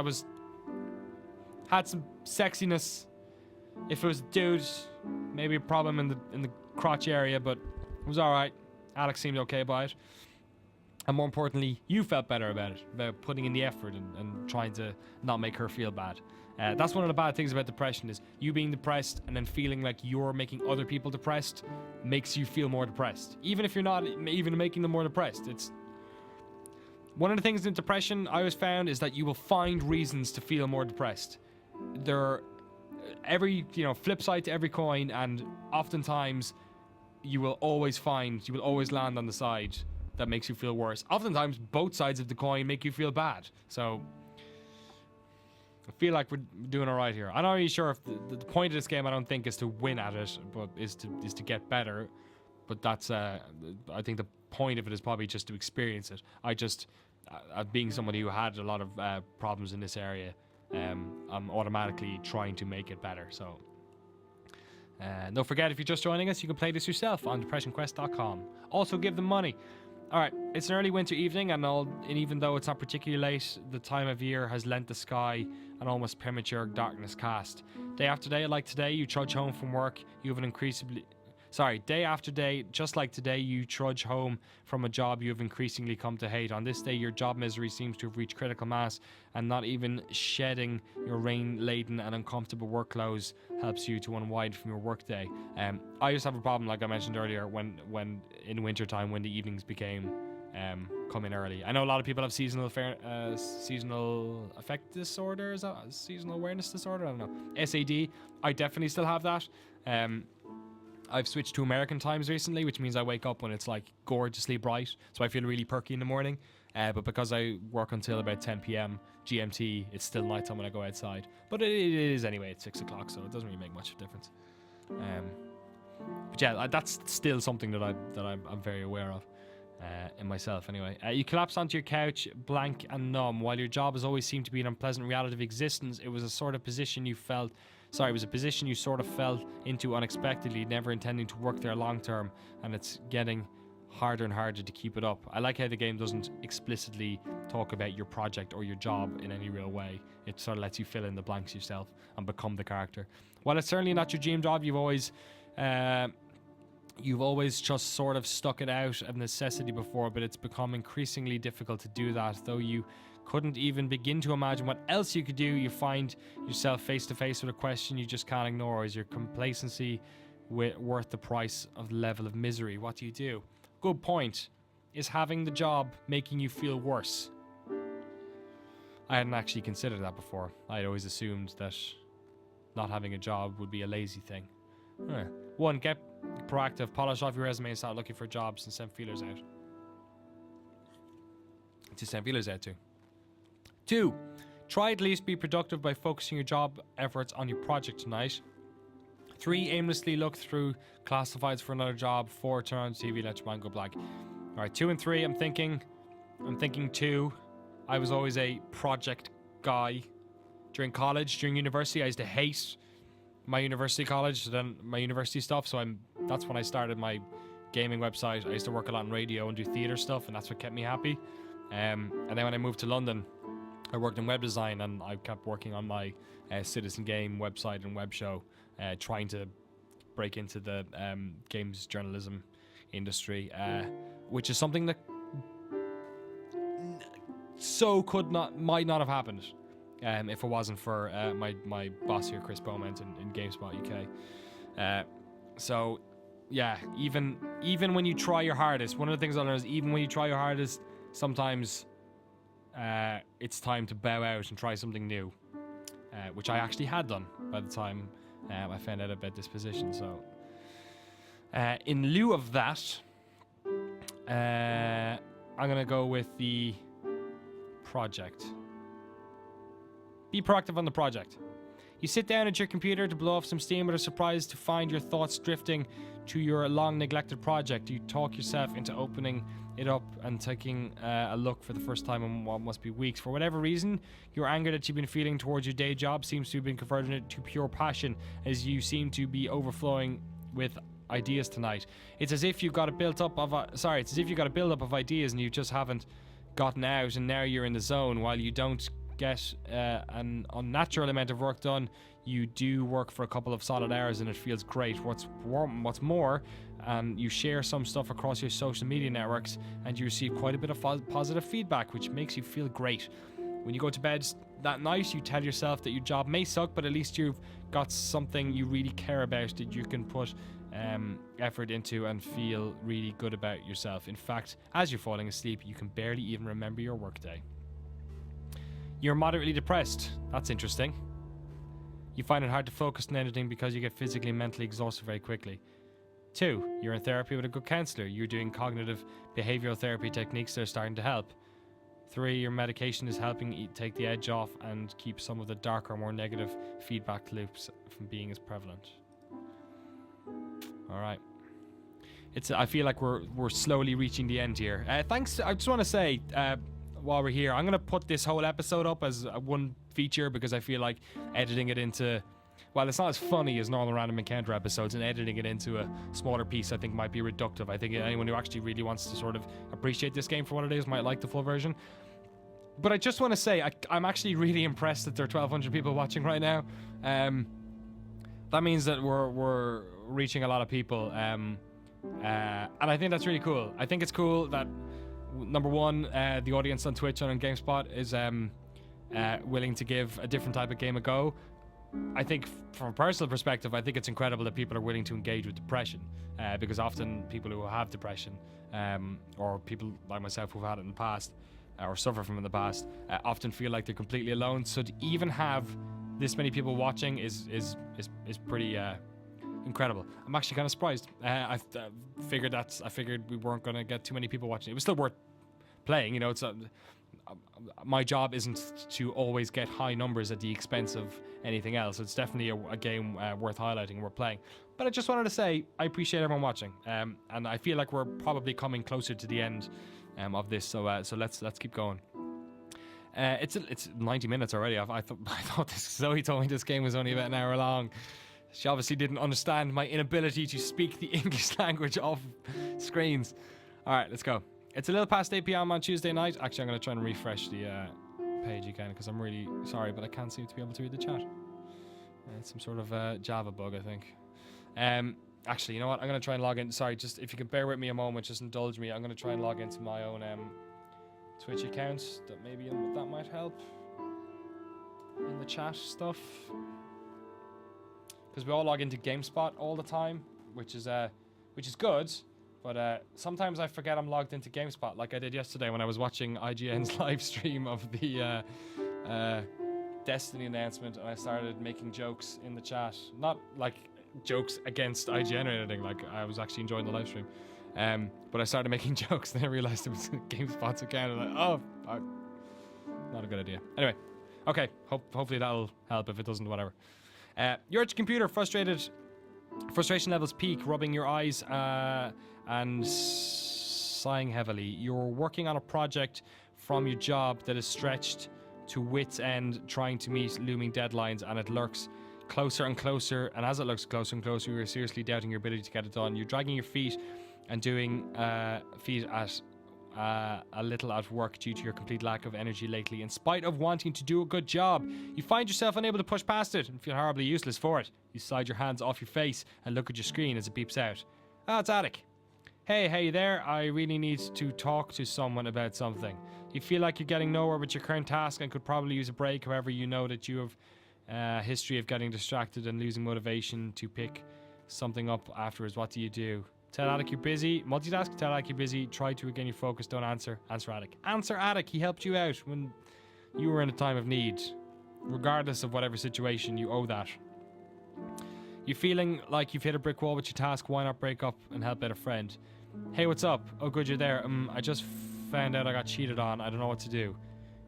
Had some sexiness. If it was a dude, maybe a problem in the crotch area, but it was alright. Alex seemed okay by it. And more importantly, you felt better about it, about putting in the effort and trying to not make her feel bad. That's one of the bad things about depression, is you being depressed and then feeling like you're making other people depressed makes you feel more depressed. Even if you're not even making them more depressed. It's one of the things in depression I always found is that you will find reasons to feel more depressed. There are every flip side to every coin, and oftentimes you will always land on the side that makes you feel worse. Oftentimes both sides of the coin make you feel bad. So I feel like we're doing all right here. I'm not really sure if the point of this game, I don't think, is to win at it, but is to get better. But that's I think the point of it is probably just to experience it. Being somebody who had a lot of problems in this area, I'm automatically trying to make it better. So don't forget, if you're just joining us, you can play this yourself on depressionquest.com. Also give them money. Alright, it's an early winter evening, and even though it's not particularly late, the time of year has lent the sky an almost premature darkness cast. Day after day, like today, you trudge home from work. Day after day, just like today, you trudge home from a job you have increasingly come to hate. On this day, your job misery seems to have reached critical mass, and not even shedding your rain-laden and uncomfortable work clothes helps you to unwind from your workday. I just have a problem, like I mentioned earlier, when in wintertime, when the evenings became come in early. I know a lot of people have seasonal affect disorder. Is that seasonal awareness disorder? I don't know. SAD. I definitely still have that. I've switched to American times recently, which means I wake up when it's like gorgeously bright, so I feel really perky in the morning. But because I work until about 10 p.m. GMT, it's still nighttime when I go outside. But it is anyway at 6 o'clock, so it doesn't really make much of a difference. But yeah, that's still something that I'm very aware of in myself. Anyway, you collapsed onto your couch, blank and numb. While your job has always seemed to be an unpleasant reality of existence, it was a position you sort of fell into unexpectedly, never intending to work there long term, and it's getting harder and harder to keep it up. I like how the game doesn't explicitly talk about your project or your job in any real way. It sort of lets you fill in the blanks yourself and become the character. While it's certainly not your dream job, you've always just sort of stuck it out of necessity before, but it's become increasingly difficult to do that. Though you couldn't even begin to imagine what else you could do, you find yourself face to face with a question you just can't ignore. Is your complacency worth the price of the level of misery? What do you do? Good point. Is having the job making you feel worse? I hadn't actually considered that before. I'd always assumed that not having a job would be a lazy thing. 1. Get proactive. Polish off your resume and start looking for jobs and send feelers out. To send feelers out to. 2. Try at least be productive by focusing your job efforts on your project tonight. 3. Aimlessly look through classifieds for another job. 4. Turn on TV, let your mind go blank. Alright, 2 and 3, I'm thinking 2. I was always a project guy. During college, during university, I used to hate my university college, then my university stuff, so that's when I started my gaming website. I used to work a lot in radio and do theatre stuff, and that's what kept me happy. And then when I moved to London, I worked in web design, and I kept working on my Citizen Game website and web show, trying to break into the games journalism industry, which is something that might not have happened if it wasn't for my boss here, Chris Beaumont in GameSpot UK. So yeah, even when you try your hardest, one of the things I learned is even when you try your hardest, sometimes it's time to bow out and try something new, which I actually had done by the time I found out about this position. So in lieu of that, I'm gonna go with the project. Be proactive on the project. You sit down at your computer to blow off some steam, but are surprised to find your thoughts drifting to your long neglected project. You talk yourself into opening it up and taking a look for the first time in what must be weeks. For whatever reason, your anger that you've been feeling towards your day job seems to have been converted into pure passion, as you seem to be overflowing with ideas tonight. It's as if you got a build-up of ideas and you just haven't gotten out, and now you're in the zone. While you don't get an unnatural amount of work done, you do work for a couple of solid hours and it feels great. What's more, you share some stuff across your social media networks and you receive quite a bit of positive feedback, which makes you feel great. When you go to bed that night, you tell yourself that your job may suck, but at least you've got something you really care about that you can put effort into and feel really good about yourself. In fact, as you're falling asleep, you can barely even remember your workday. You're moderately depressed. That's interesting. You find it hard to focus on anything because you get physically and mentally exhausted very quickly. 2. You're in therapy with a good counselor. You're doing cognitive behavioral therapy techniques that are starting to help. 3. Your medication is helping you take the edge off and keep some of the darker, more negative feedback loops from being as prevalent. All right. I feel like we're slowly reaching the end here. Thanks. I just want to say, while we're here, I'm going to put this whole episode up as one feature because I feel like editing it into, well, it's not as funny as normal Random Encounter episodes, and editing it into a smaller piece I think might be reductive. I think anyone who actually really wants to sort of appreciate this game for what it is might like the full version. But I just want to say, I'm actually really impressed that there are 1,200 people watching right now. That means that we're reaching a lot of people, and I think that's really cool. I think it's cool that, number one, the audience on Twitch and on GameSpot is willing to give a different type of game a go. I think from a personal perspective, I think it's incredible that people are willing to engage with depression, because often people who have depression, or people like myself who've had it in the past, or suffer from it in the past, often feel like they're completely alone. So to even have this many people watching is pretty incredible. I'm actually kind of surprised. I figured we weren't going to get too many people watching. It was still worth playing. You know, it's my job isn't to always get high numbers at the expense of anything else. It's definitely a game worth highlighting and worth playing. But I just wanted to say I appreciate everyone watching, and I feel like we're probably coming closer to the end of this. So let's keep going. It's 90 minutes already. I thought Zoe told me this game was only about an hour long. She obviously didn't understand my inability to speak the English language off screens. All right, let's go. It's a little past 8 p.m. on Tuesday night. Actually, I'm going to try and refresh the page again because I'm really sorry, but I can't seem to be able to read the chat. It's some sort of Java bug, I think. Actually, you know what? I'm going to try and log in. Sorry, just if you could bear with me a moment, just indulge me. I'm going to try and log into my own Twitch account. That might help in the chat stuff. Because we all log into GameSpot all the time, which is good, but sometimes I forget I'm logged into GameSpot, like I did yesterday when I was watching IGN's live stream of the Destiny announcement, and I started making jokes in the chat. Not like jokes against IGN or anything, like I was actually enjoying the live stream. But I started making jokes, and I realized it was GameSpot's account, and not a good idea. Anyway, okay, hopefully that'll help. If it doesn't, whatever. You're at your computer, frustrated. Frustration levels peak, rubbing your eyes and sighing heavily. You're working on a project from your job that is stretched to wit's end, trying to meet looming deadlines, and it lurks closer and closer. And as it looks closer and closer, you're seriously doubting your ability to get it done. You're dragging your feet and doing feet at a little at work due to your complete lack of energy lately. In spite of wanting to do a good job, you find yourself unable to push past it and feel horribly useless for it. You slide your hands off your face and look at your screen as it beeps out. Oh, it's Attic. Hey there, I really need to talk to someone about something. You feel like you're getting nowhere with your current task and could probably use a break. However, you know that you have a history of getting distracted and losing motivation to pick something up afterwards. What do you do? Tell Attic you're busy. Multitask. Tell Attic you're busy. Try to regain your focus. Don't answer. Answer Attic. Answer Attic. He helped you out when you were in a time of need. Regardless of whatever situation, you owe that. You're feeling like you've hit a brick wall with your task. Why not break up and help out a friend? Hey, what's up? Oh, good, you're there. I just found out I got cheated on. I don't know what to do.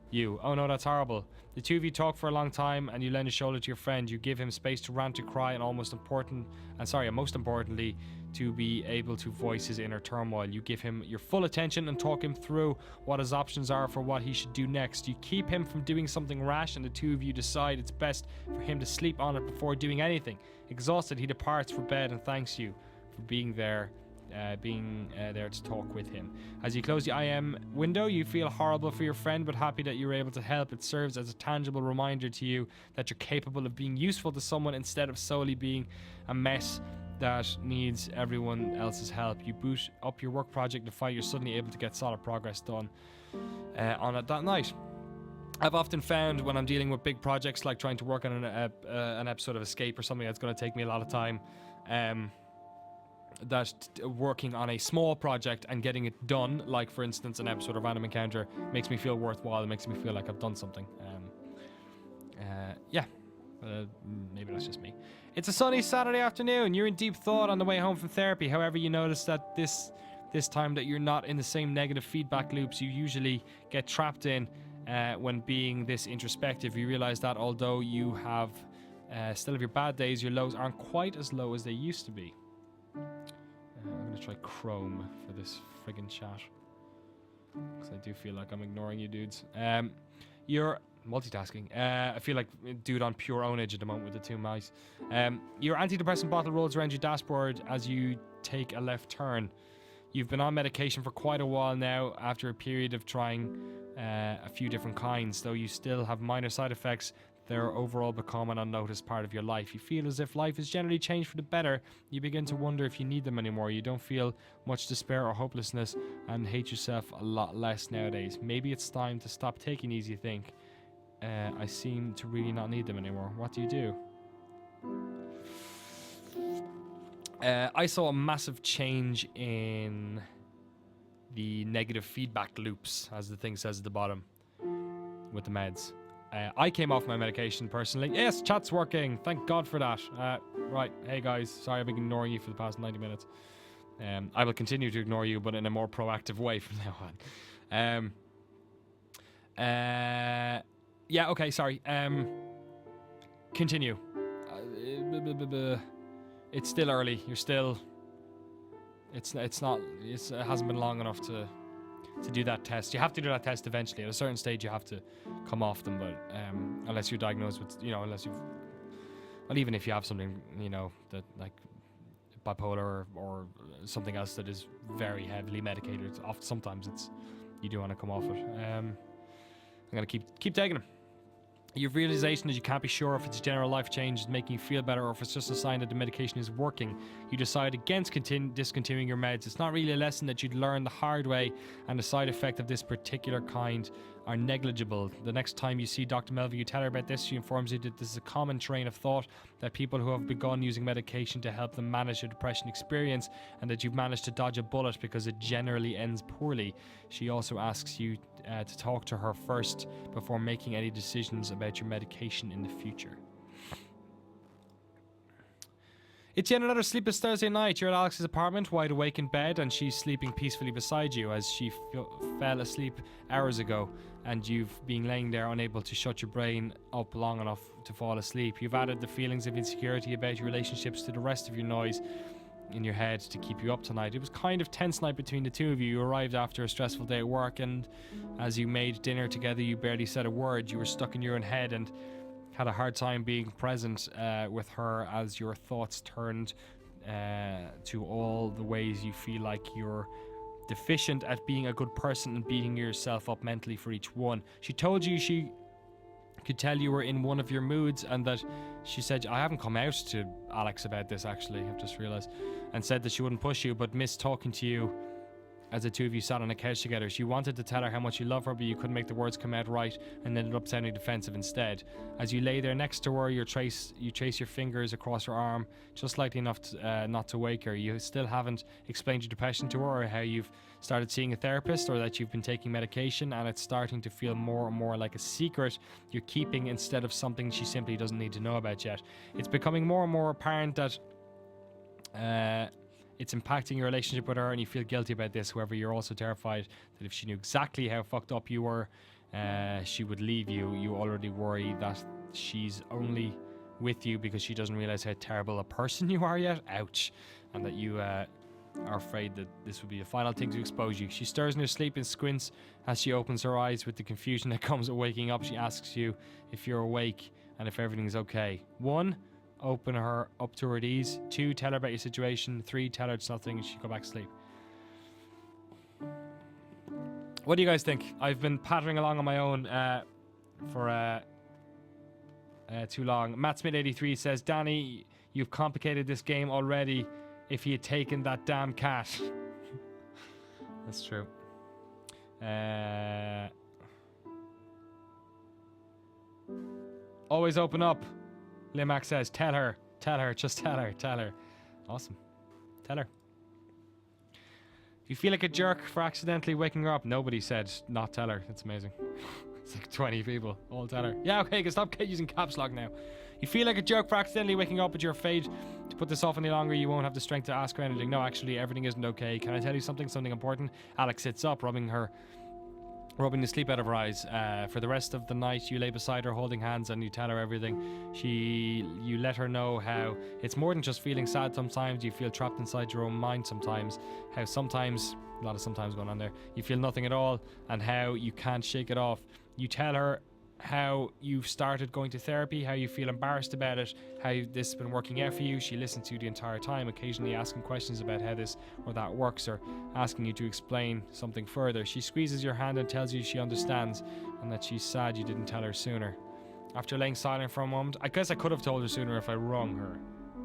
You. Oh no, that's horrible. The two of you talk for a long time and you lend a shoulder to your friend. You give him space to rant, to cry, and most importantly, to be able to voice his inner turmoil. You give him your full attention and talk him through what his options are for what he should do next. You keep him from doing something rash, and the two of you decide it's best for him to sleep on it before doing anything. Exhausted, he departs for bed and thanks you for being there to talk with him. As you close the IM window, you feel horrible for your friend, but happy that you were able to help. It serves as a tangible reminder to you that you're capable of being useful to someone instead of solely being a mess that needs everyone else's help. You boot up your work project to find you're suddenly able to get solid progress done on it that night. I've often found when I'm dealing with big projects, like trying to work on an episode of Escape or something that's going to take me a lot of time, that working on a small project and getting it done, like for instance an episode of Random Encounter, makes me feel worthwhile. It makes me feel like I've done something. Maybe that's just me. It's a sunny Saturday afternoon. You're in deep thought on the way home from therapy. However, you notice that this time that you're not in the same negative feedback loops you usually get trapped in when being this introspective. You realize that although you have still have your bad days, your lows aren't quite as low as they used to be. I'm going to try Chrome for this friggin' chat, because I do feel like I'm ignoring you dudes. You're multitasking. I feel like a dude on pure ownage at the moment with the two mice. Your antidepressant bottle rolls around your dashboard as you take a left turn. You've been on medication for quite a while now after a period of trying a few different kinds. Though you still have minor side effects, they're overall become an unnoticed part of your life. You feel as if life has generally changed for the better. You begin to wonder if you need them anymore. You don't feel much despair or hopelessness and hate yourself a lot less nowadays. Maybe it's time to stop taking these, you think. I seem to really not need them anymore. What do you do? I saw a massive change in the negative feedback loops, as the thing says at the bottom, with the meds. I came off my medication personally. Yes, chat's working. Thank God for that. Right. Hey, guys. Sorry I've been ignoring you for the past 90 minutes. I will continue to ignore you, but in a more proactive way from now on. Yeah, okay, sorry. Continue. It's still early. You're still... it hasn't been long enough to do that test. You have to do that test eventually. At a certain stage, you have to come off them, but unless you're diagnosed with, unless you've... Well, even if you have something, that, like, bipolar or something else that is very heavily medicated, sometimes you do want to come off it. I'm going to keep taking them. Your realization is you can't be sure if it's a general life change is making you feel better or if it's just a sign that the medication is working. You decide against discontinuing your meds. It's not really a lesson that you'd learn the hard way, and the side effect of this particular kind are negligible. The next time you see Dr. Melville, you tell her about this. She informs you that this is a common train of thought, that people who have begun using medication to help them manage their depression experience, and that you've managed to dodge a bullet because it generally ends poorly. She also asks you to talk to her first before making any decisions about your medication in the future. It's yet another sleepless Thursday night. You're at Alex's apartment, wide awake in bed, and she's sleeping peacefully beside you as she fell asleep hours ago, and you've been laying there unable to shut your brain up long enough to fall asleep. You've added the feelings of insecurity about your relationships to the rest of your noise in your head to keep you up tonight. It was kind of tense night between the two of you. You arrived after a stressful day at work, and as you made dinner together, you barely said a word. You were stuck in your own head and had a hard time being present with her as your thoughts turned to all the ways you feel like you're deficient at being a good person and beating yourself up mentally for each one. She told you she could tell you were in one of your moods, and that she said, I haven't come out to Alex about this actually, I've just realized, and said that she wouldn't push you but missed talking to you as the two of you sat on a couch together. She wanted to tell her how much you love her, but you couldn't make the words come out right and ended up sounding defensive instead. As you lay there next to her, you trace your fingers across her arm, just slightly enough to, not to wake her. You still haven't explained your depression to her, or how you've started seeing a therapist, or that you've been taking medication, and it's starting to feel more and more like a secret you're keeping instead of something she simply doesn't need to know about yet. It's becoming more and more apparent that it's impacting your relationship with her, and you feel guilty about this. However, you're also terrified that if she knew exactly how fucked up you were, she would leave you. You already worry that she's only with you because she doesn't realize how terrible a person you are yet. Ouch. And that you are afraid that this would be the final thing to expose you. She stirs in her sleep and squints as she opens her eyes with the confusion that comes with waking up. She asks you if you're awake and if everything's okay. 1, open her up to her at ease. 2, tell her about your situation. 3, tell her it's nothing and she go back to sleep. What do you guys think? I've been pattering along on my own for too long. Matt Smith 83 says, Danny, you've complicated this game already. If he had taken that damn cat. That's true. Always open up. Limac says, tell her, just tell her. Awesome. Tell her. If you feel like a jerk for accidentally waking her up, nobody said not tell her. That's amazing. It's like 20 people. All tell her. Yeah, okay, you can stop using caps lock now. You feel like a jerk for accidentally waking up, but you're afraid to put this off any longer. You won't have the strength to ask her anything. No, actually, everything isn't okay. Can I tell you something important? Alex sits up, rubbing the sleep out of her eyes. For the rest of the night, you lay beside her, holding hands, and you tell her everything. You let her know how it's more than just feeling sad sometimes. You feel trapped inside your own mind sometimes. How sometimes, a lot of sometimes going on there, you feel nothing at all, and how you can't shake it off. You tell her how you've started going to therapy, how you feel embarrassed about it, how this has been working out for you. She listens to you the entire time, occasionally asking questions about how this or that works, or asking you to explain something further. She squeezes your hand and tells you she understands and that she's sad you didn't tell her sooner. After laying silent for a moment, I guess I could have told her sooner if I rung her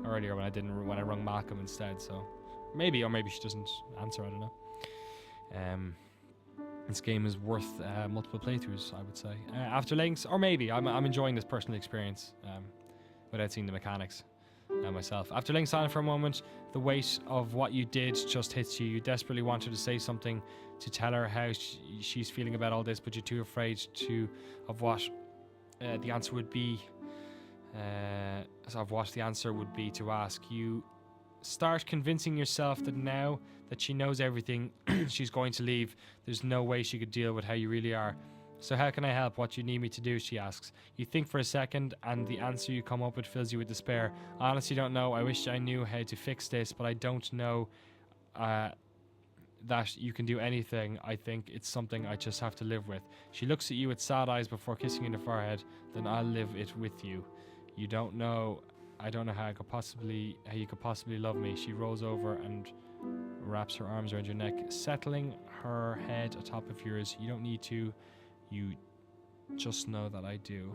earlier when I rung Malcolm instead, so maybe she doesn't answer, I don't know. This game is worth multiple playthroughs, I would say. After laying, or maybe I'm enjoying this personal experience without seeing the mechanics myself. After laying silent for a moment, the weight of what you did just hits you. You desperately want her to say something, to tell her how she's feeling about all this, but you're too afraid of what the answer would be, of what the answer would be to ask. You start convincing yourself that now that she knows everything, she's going to leave. There's no way she could deal with how you really are. So how can I help? What do you need me to do? She asks. You think for a second, and the answer you come up with fills you with despair. I honestly don't know. I wish I knew how to fix this, but I don't know that you can do anything. I think it's something I just have to live with. She looks at you with sad eyes before kissing you in the forehead. Then I'll live it with you. You don't know. I don't know how you could possibly love me. She rolls over and wraps her arms around your neck, settling her head atop of yours. You don't need to. You just know that I do.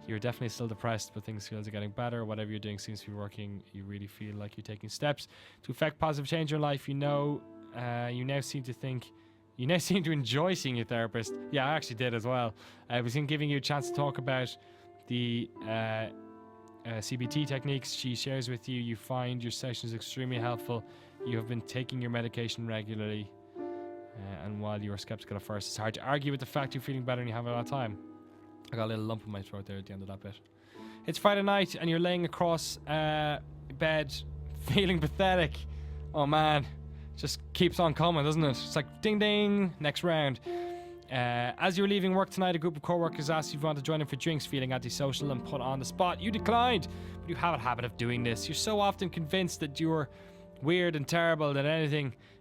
You're definitely still depressed, but things feel are getting better. Whatever you're doing seems to be working. You really feel like you're taking steps to affect positive change in your life. You now seem to enjoy seeing your therapist. Yeah, I actually did as well. I was giving you a chance to talk about the CBT techniques she shares with you. You find your sessions extremely helpful. You have been taking your medication regularly. And while you were skeptical at first, it's hard to argue with the fact you're feeling better and you have a lot of time. I got a little lump in my throat there at the end of that bit. It's Friday night and you're laying across bed feeling pathetic. Oh man, just keeps on coming, doesn't it? It's like ding ding, next round. As you're leaving work tonight, a group of co-workers asked you if you want to join them for drinks, feeling antisocial and put on the spot. You declined, but you have a habit of doing this. You're so often convinced that you're weird and terrible that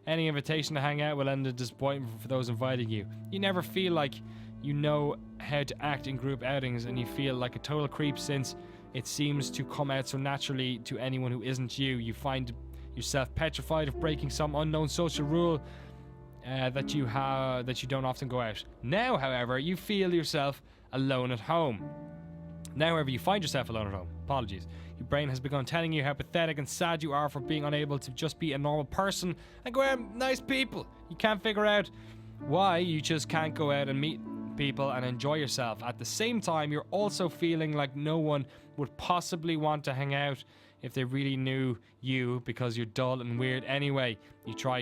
any invitation to hang out will end in disappointment for those inviting you. You never feel like you know how to act in group outings, and you feel like a total creep since it seems to come out so naturally to anyone who isn't you. You find yourself petrified of breaking some unknown social rule that you don't often go out. Now, however, you feel yourself alone at home. Now, however, you find yourself alone at home. Apologies. Your brain has begun telling you how pathetic and sad you are for being unable to just be a normal person and go out with nice people. You can't figure out why you just can't go out and meet people and enjoy yourself. At the same time, you're also feeling like no one would possibly want to hang out if they really knew you because you're dull and weird anyway. You try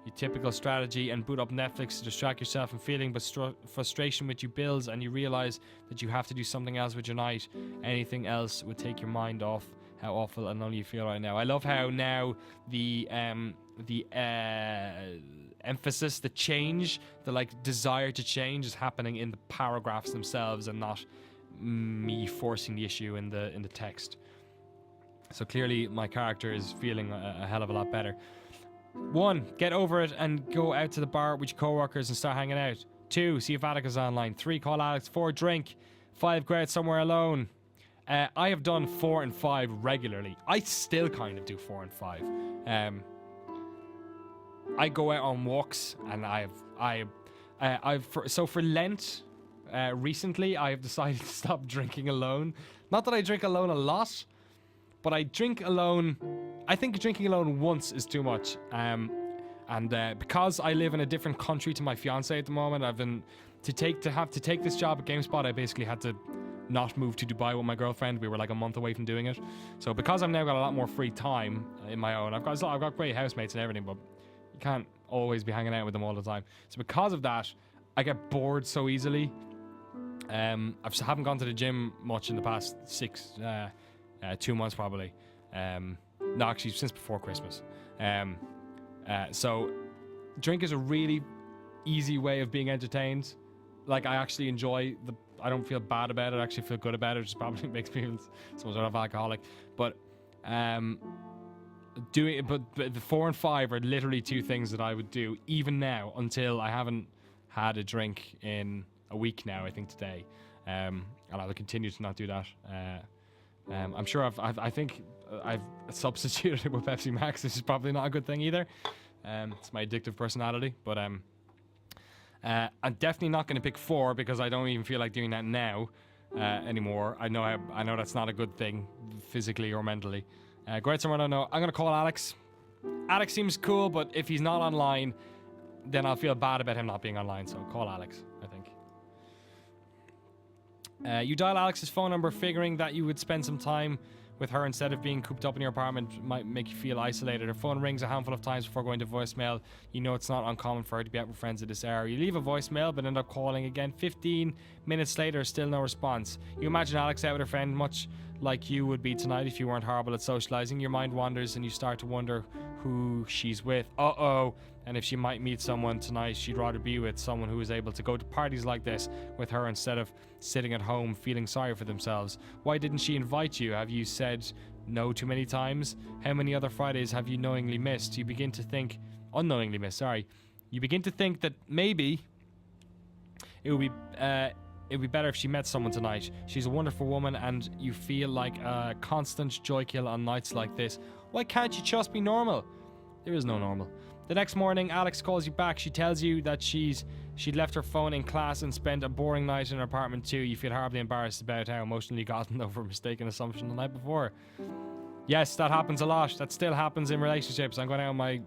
your typical strategy and boot up Netflix to distract yourself from feeling, but frustration with you builds and you realize that you have to do something else with your night. Anything else would take your mind off how awful and lonely you feel right now. I love how now the emphasis, the change, the like desire to change is happening in the paragraphs themselves and not me forcing the issue in the text. So clearly my character is feeling a hell of a lot better. 1, get over it and go out to the bar with your co-workers and start hanging out. 2, see if Atticus is online. 3, call Alex. 4, drink. 5, go out somewhere alone. I have done 4 and 5 regularly. I still kind of do 4 and 5. I go out on walks, and for Lent, recently I have decided to stop drinking alone. Not that I drink alone a lot, but I drink alone. I think drinking alone once is too much. Because I live in a different country to my fiance at the moment, to have to take this job at GameSpot. I basically had to not move to Dubai with my girlfriend. We were like a month away from doing it. So because I've now got a lot more free time in my own, I've got great housemates and everything, but you can't always be hanging out with them all the time. So because of that, I get bored so easily. I haven't gone to the gym much in the past 2 months probably. No, actually, since before Christmas. So drink is a really easy way of being entertained. Like, I actually enjoy I don't feel bad about it. I actually feel good about it, which probably makes me feel some sort of alcoholic. But the 4 and 5 are literally 2 things that I would do even now until I haven't had a drink in a week now, I think today. And I will continue to not do that. I'm sure I think I've substituted it with Pepsi Max, which is probably not a good thing either. It's my addictive personality, but I'm definitely not going to pick 4 because I don't even feel like doing that now anymore. I know that's not a good thing physically or mentally. Go out somewhere I don't know. I'm going to call Alex. Alex seems cool, but if he's not online, then I'll feel bad about him not being online. So call Alex, I think. You dial Alex's phone number, figuring that you would spend some time with her instead of being cooped up in your apartment might make you feel isolated. Her phone rings a handful of times before going to voicemail. You know it's not uncommon for her to be out with friends at this hour. You leave a voicemail but end up calling again 15 minutes later, still no response. You imagine Alex out with her friend, much like you would be tonight if you weren't horrible at socializing. Your mind wanders and you start to wonder who she's with. And if she might meet someone tonight she'd rather be with, someone who is able to go to parties like this with her instead of sitting at home feeling sorry for themselves. Why didn't she invite you? Have you said no too many times? How many other Fridays have you unknowingly missed? You begin to think that maybe it would be better if she met someone tonight. She's a wonderful woman and you feel like a constant joy kill on nights like this. Why can't you just be normal? There is no normal. The next morning, Alex calls you back. She tells you that she'd left her phone in class and spent a boring night in her apartment too. You feel horribly embarrassed about how emotionally you gotten over a mistaken assumption the night before. Yes, that happens a lot. That still happens in relationships. I'm going out with my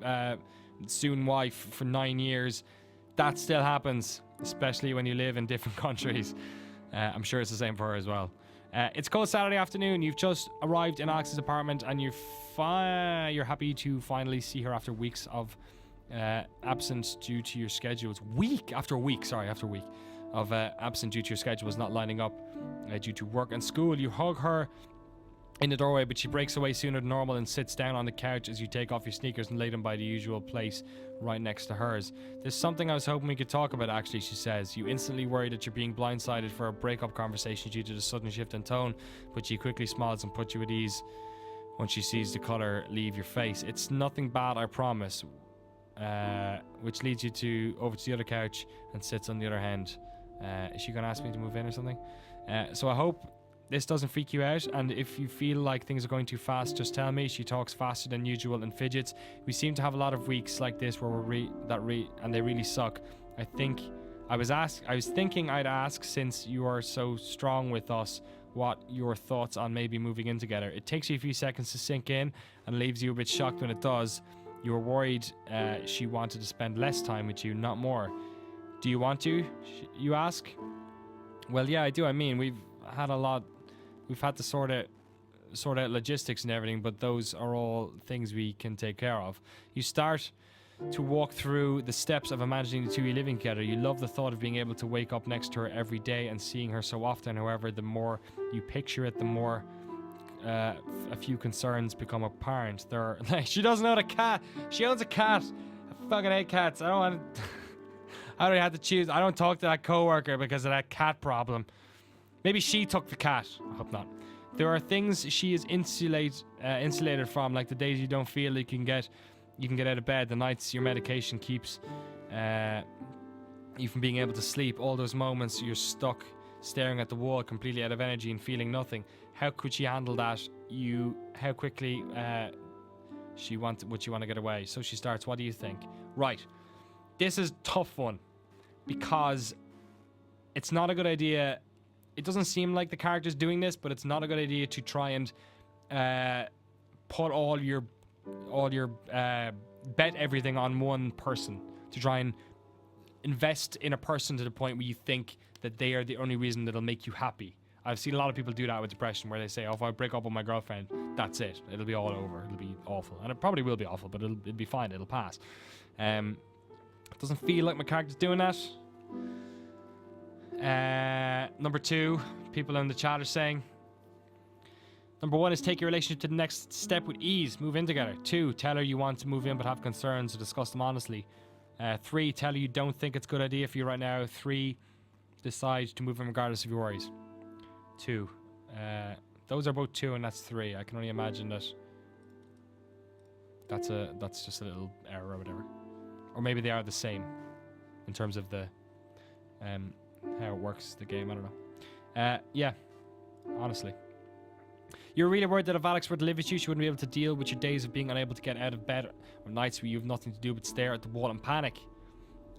soon wife for 9 years. That still happens, especially when you live in different countries. I'm sure it's the same for her as well. It's cold Saturday afternoon. You've just arrived in Alex's apartment and you're happy to finally see her after weeks of absence due to your schedules. After a week of absent due to your schedules not lining up due to work and school. You hug her in the doorway, but she breaks away sooner than normal and sits down on the couch as you take off your sneakers and lay them by the usual place right next to hers. There's something I was hoping we could talk about actually, she says. You instantly worry that you're being blindsided for a breakup conversation due to the sudden shift in tone, but she quickly smiles and puts you at ease when she sees the colour leave your face. It's nothing bad, I promise. Which leads you over to the other couch and sits on the other hand. Is she going to ask me to move in or something? So I hope this doesn't freak you out, and if you feel like things are going too fast, just tell me. She talks faster than usual and fidgets. We seem to have a lot of weeks like this where and they really suck. I was thinking I'd ask, since you are so strong with us, what your thoughts on maybe moving in together. It takes you a few seconds to sink in and leaves you a bit shocked when it does. You were worried she wanted to spend less time with you, not more. Do you want to? You ask. Well, yeah, I do. I mean, we've had to sort out logistics and everything, but those are all things we can take care of. You start to walk through the steps of imagining the two of you living together. You love the thought of being able to wake up next to her every day and seeing her so often. However, the more you picture it, the more a few concerns become apparent. She doesn't own a cat. She owns a cat. I fucking hate cats. I don't have to choose. I don't talk to that coworker because of that cat problem. Maybe she took the cat. I hope not. There are things she is insulated from, like the days you don't feel you can get out of bed, the nights your medication keeps you from being able to sleep, all those moments you're stuck staring at the wall, completely out of energy and feeling nothing. How could she handle that? How quickly would she want to get away? So she starts, what do you think? Right. This is a tough one because it's not a good idea. It doesn't seem like the character's doing this, but it's not a good idea to try and put all your bet everything on one person, to try and invest in a person to the point where you think that they are the only reason that'll make you happy. I've seen a lot of people do that with depression, where they say, oh, if I break up with my girlfriend, that's it. It'll be all over. It'll be awful. And it probably will be awful, but it'll be fine. It'll pass. It doesn't feel like my character's doing that. Number 2, people in the chat are saying, number 1 is take your relationship to the next step with ease. Move in together. 2, tell her you want to move in but have concerns, or discuss them honestly. 3, tell her you don't think it's a good idea for you right now. 3, decide to move in regardless of your worries. 2. Those are both 2 and that's 3. I can only imagine that's just a little error or whatever. Or maybe they are the same in terms of the how it works, the game. I don't know. Yeah, honestly. You're really worried that if Alex were to live with you, she wouldn't be able to deal with your days of being unable to get out of bed, or nights where you have nothing to do but stare at the wall and panic.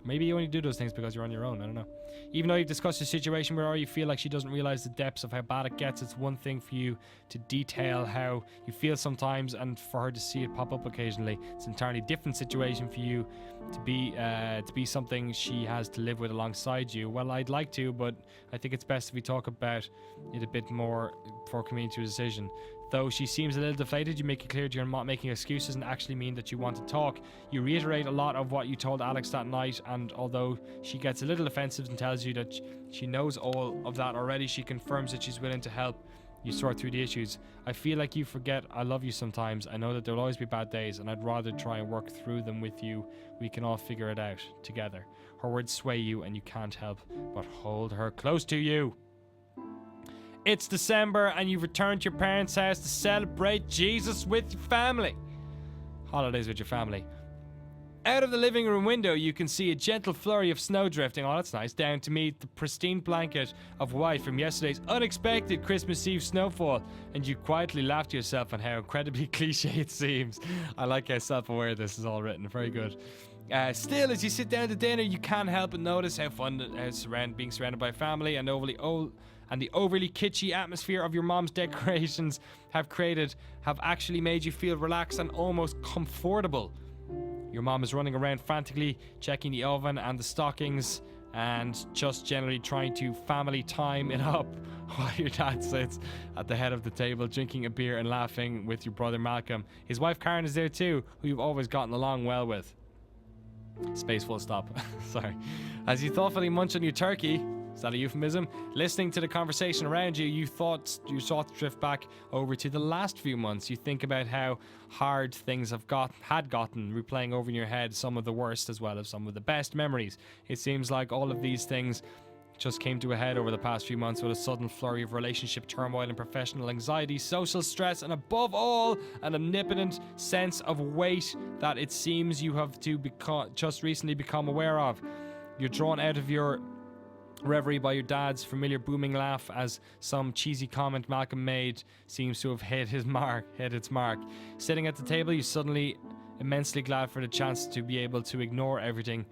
Maybe you only do those things because you're on your own. I don't know. Even though you've discussed the situation with her, you feel like she doesn't realize the depths of how bad it gets. It's one thing for you to detail how you feel sometimes, and for her to see it pop up occasionally. It's an entirely different situation for you to be something she has to live with alongside you. Well, I'd like to, but I think it's best if we talk about it a bit more before coming to a decision. Though she seems a little deflated, you make it clear that you're not making excuses and actually mean that you want to talk. You reiterate a lot of what you told Alex that night, and although she gets a little offensive and tells you that she knows all of that already, she confirms that she's willing to help you sort through the issues. I feel like you forget I love you sometimes. I know that there'll always be bad days, and I'd rather try and work through them with you. We can all figure it out together. Her words sway you, and you can't help but hold her close to you. It's December, and you've returned to your parents' house to celebrate Jesus with your family. Holidays with your family. Out of the living room window, you can see a gentle flurry of snow drifting, oh that's nice, down to meet the pristine blanket of white from yesterday's unexpected Christmas Eve snowfall, and you quietly laugh to yourself on how incredibly cliche it seems. I like how self-aware this is all written, very good. Still, as you sit down to dinner, you can't help but notice how fun being surrounded by family and the overly kitschy atmosphere of your mom's decorations have actually made you feel relaxed and almost comfortable. Your mom is running around frantically, checking the oven and the stockings, and just generally trying to family time it up, while your dad sits at the head of the table drinking a beer and laughing with your brother Malcolm. His wife Karen is there too, who you've always gotten along well with. Space full stop. Sorry. As you thoughtfully munch on your turkey, is that a euphemism? Listening to the conversation around you, your thoughts drift back over to the last few months. You think about how hard things had gotten, replaying over in your head some of the worst as well as some of the best memories. It seems like all of these things just came to a head over the past few months with a sudden flurry of relationship turmoil and professional anxiety, social stress, and above all, an omnipotent sense of weight that it seems you have just recently become aware of. You're drawn out of your reverie by your dad's familiar booming laugh as some cheesy comment Malcolm made seems to have hit its mark. Sitting at the table, you're suddenly immensely glad for the chance to be able to ignore everything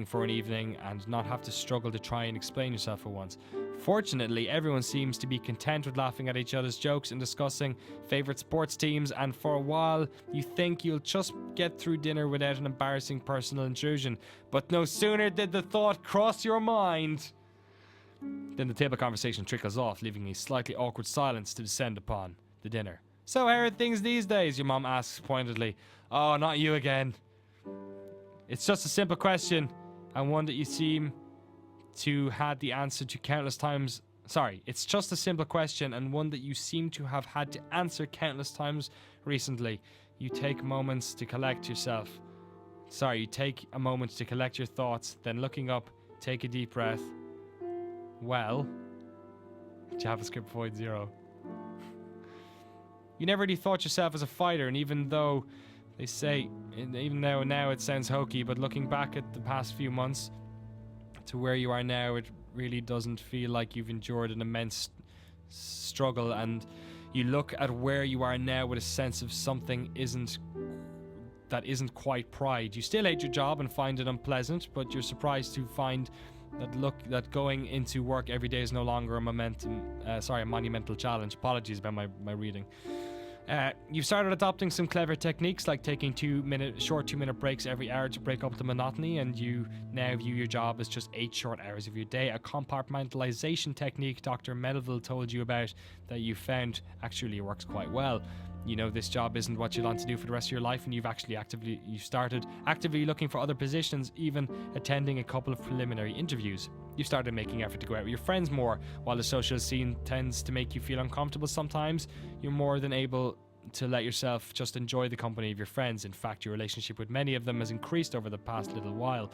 for an evening and not have to struggle to try and explain yourself for once. Fortunately, everyone seems to be content with laughing at each other's jokes and discussing favorite sports teams, and for a while you think you'll just get through dinner without an embarrassing personal intrusion. But no sooner did the thought cross your mind than the table conversation trickles off, leaving a slightly awkward silence to descend upon the dinner. So how are things these days? Your mom asks pointedly. Oh, not you again. It's just a simple question, and one that you seem to had the answer to countless times. Sorry, it's just a simple question, and one that you seem to have had to answer countless times recently. You take moments to collect yourself. Sorry, you take a moment to collect your thoughts, then looking up, take a deep breath. Well, JavaScript void 0. You never really thought yourself as a fighter, and even though they say, even now it sounds hokey, but looking back at the past few months to where you are now, it really doesn't feel like you've endured an immense struggle, and you look at where you are now with a sense of something that isn't quite pride. You still hate your job and find it unpleasant, but you're surprised to find that going into work every day is no longer a monumental challenge. Apologies about my reading. You've started adopting some clever techniques like taking short 2-minute breaks every hour to break up the monotony, and you now view your job as just 8 short hours of your day. A compartmentalization technique Dr. Melville told you about that you found actually works quite well. You know this job isn't what you want to do for the rest of your life, and you've started actively looking for other positions, even attending a couple of preliminary interviews. You've started making effort to go out with your friends more. While the social scene tends to make you feel uncomfortable sometimes, you're more than able to let yourself just enjoy the company of your friends. In fact, your relationship with many of them has increased over the past little while.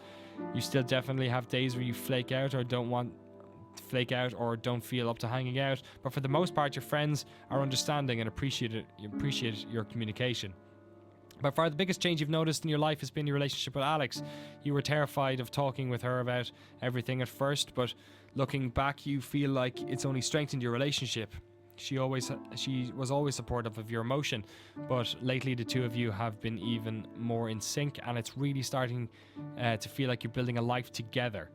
You still definitely have days where you flake out or don't feel up to hanging out, but for the most part your friends are understanding and appreciate your communication. By far the biggest change you've noticed in your life has been your relationship with Alex. You were terrified of talking with her about everything at first, but looking back you feel like it's only strengthened your relationship. She was always supportive of your emotion, but lately the two of you have been even more in sync, and it's really starting to feel like you're building a life together.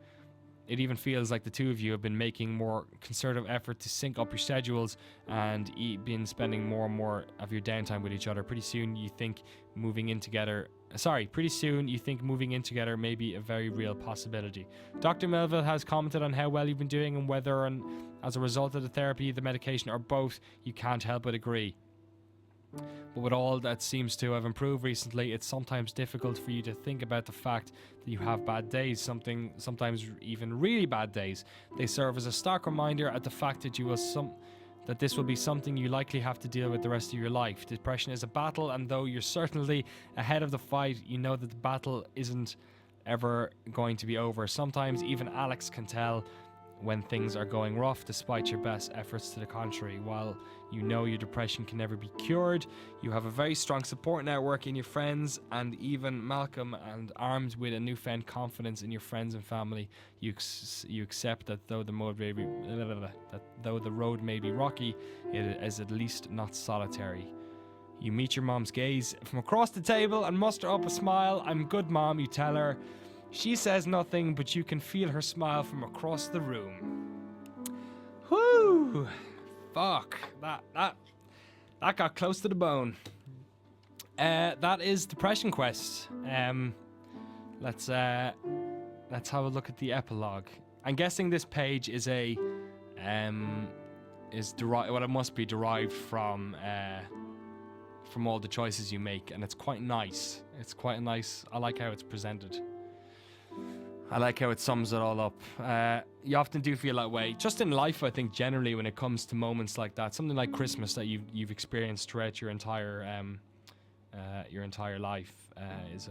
It even feels like the two of you have been making more concerted effort to sync up your schedules and been spending more and more of your downtime with each other. Pretty soon you think moving in together may be a very real possibility. Dr. Melville has commented on how well you've been doing and whether as a result of the therapy, the medication, or both, you can't help but agree. But with all that seems to have improved recently, it's sometimes difficult for you to think about the fact that you have bad days, sometimes even really bad days. They serve as a stark reminder at the fact that this will be something you likely have to deal with the rest of your life. Depression is a battle, and though you're certainly ahead of the fight, you know that the battle isn't ever going to be over. Sometimes even Alex can tell when things are going rough, despite your best efforts to the contrary. While you know your depression can never be cured, you have a very strong support network in your friends and even Malcolm, and armed with a newfound confidence in your friends and family, you accept that though the road may be rocky, it is at least not solitary. You meet your mom's gaze from across the table and muster up a smile. "I'm good, Mom," you tell her. She says nothing, but you can feel her smile from across the room. Whoo! Fuck. That got close to the bone. That is Depression Quest. Let's have a look at the epilogue. I'm guessing this page is it must be derived from all the choices you make, and it's quite nice. I like how it's presented. I like how it sums it all up. You often do feel that way. Just in life, I think, generally, when it comes to moments like that, something like Christmas that you've experienced throughout your entire life is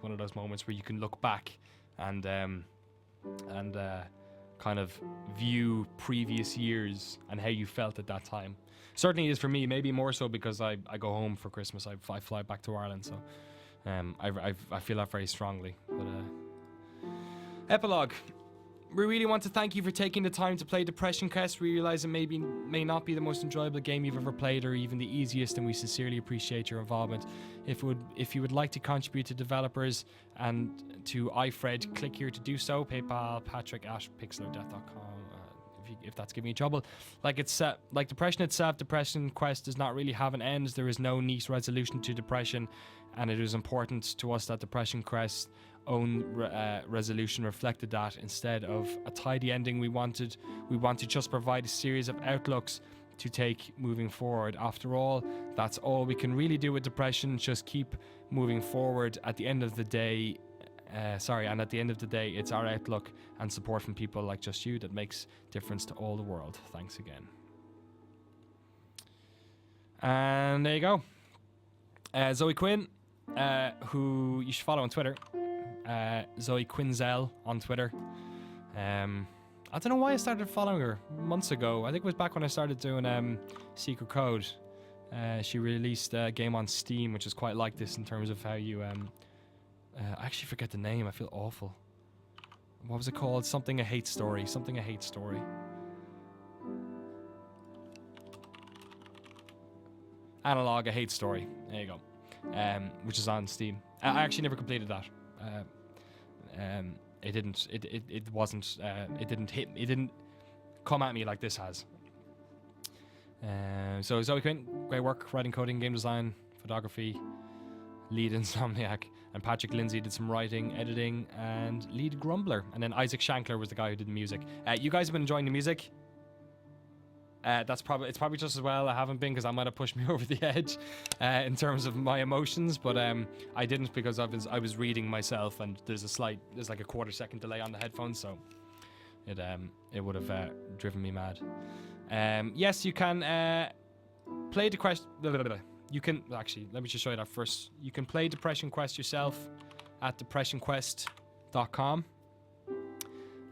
one of those moments where you can look back and kind of view previous years and how you felt at that time. Certainly is for me, maybe more so because I go home for Christmas. I fly back to Ireland, so I feel that very strongly. But epilogue. We really want to thank you for taking the time to play Depression Quest. We realize it may not be the most enjoyable game you've ever played or even the easiest, and we sincerely appreciate your involvement. If you would like to contribute to developers and to iFred, click here to do so. PayPal, patrick@pixelerdeath.com. If that's giving you trouble. Like depression itself, Depression Quest does not really have an end. There is no neat resolution to depression, and it is important to us that Depression Quest's own resolution reflected that. Instead of a tidy ending, we want to just provide a series of outlooks to take moving forward. After all, that's all we can really do with depression, just keep moving forward. At the end of the day, it's our outlook and support from people like just you that makes difference to all the world. Thanks again. And there you go. Zoe Quinn, who you should follow on Twitter. Zoe Quinzel on Twitter. I don't know why I started following her months ago. I think it was back when I started doing Secret Code. She released a game on Steam, which is quite like this in terms of how you... I actually forget the name. I feel awful. What was it called? Something a Hate Story. Analog a Hate Story. There you go. Which is on Steam. I actually never completed that. It didn't come at me like this has. So Zoe Quinn, great work, writing, coding, game design, photography, lead Insomniac, and Patrick Lindsay did some writing, editing, and lead Grumbler, and then Isaac Shankler was the guy who did the music. You guys have been enjoying the music. It's probably just as well I haven't been, because I might have pushed me over the edge in terms of my emotions, but I didn't, because I was reading myself, and there's like a quarter-second delay on the headphones, so it would have driven me mad. Yes, you can play the quest. You can actually, let me just show you that first. You can play Depression Quest yourself at depressionquest.com,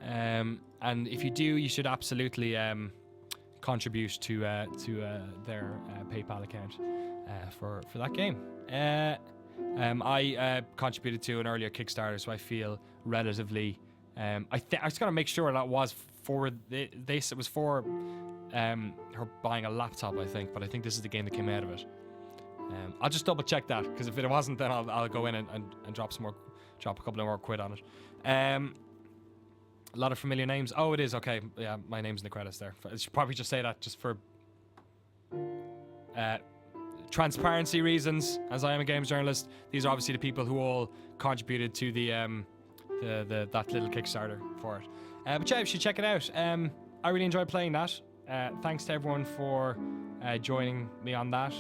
and if you do, you should absolutely contribute to their PayPal account for that game. I contributed to an earlier Kickstarter, so I feel relatively I just gotta make sure that was for this. It was for her buying a laptop, I think. But I think this is the game that came out of it. I'll just double check that, because if it wasn't, then I'll go in and drop a couple of more quid on it. A lot of familiar names. Oh, it is, okay. Yeah, my name's in the credits there. I should probably just say that just for transparency reasons, as I am a games journalist. These are obviously the people who all contributed to that little Kickstarter for it. But yeah, you should check it out. I really enjoyed playing that. Thanks to everyone for joining me on that.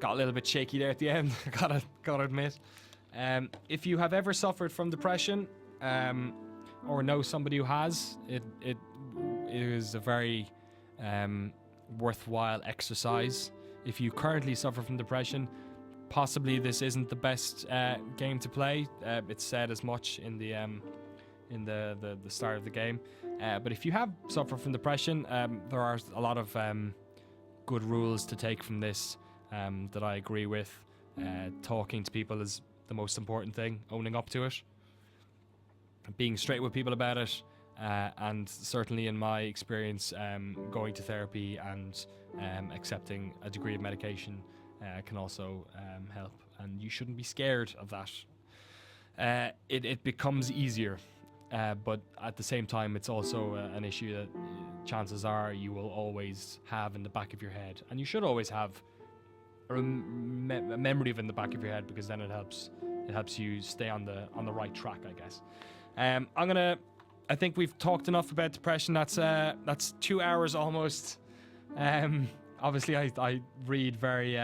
Got a little bit shaky there at the end, gotta admit. If you have ever suffered from depression, or know somebody who has, it is a very worthwhile exercise. If you currently suffer from depression, possibly this isn't the best game to play. It's said as much in the start of the game. But if you have suffered from depression, there are a lot of good rules to take from this that I agree with. Talking to people is the most important thing. Owning up to it. Being straight with people about it. And certainly in my experience, going to therapy and accepting a degree of medication can also help. And you shouldn't be scared of that. It becomes easier. But at the same time, it's also an issue that chances are you will always have in the back of your head. And you should always have a memory of it in the back of your head, because then it helps you stay on the right track, I guess. I think we've talked enough about depression. That's 2 hours almost. Obviously, I read very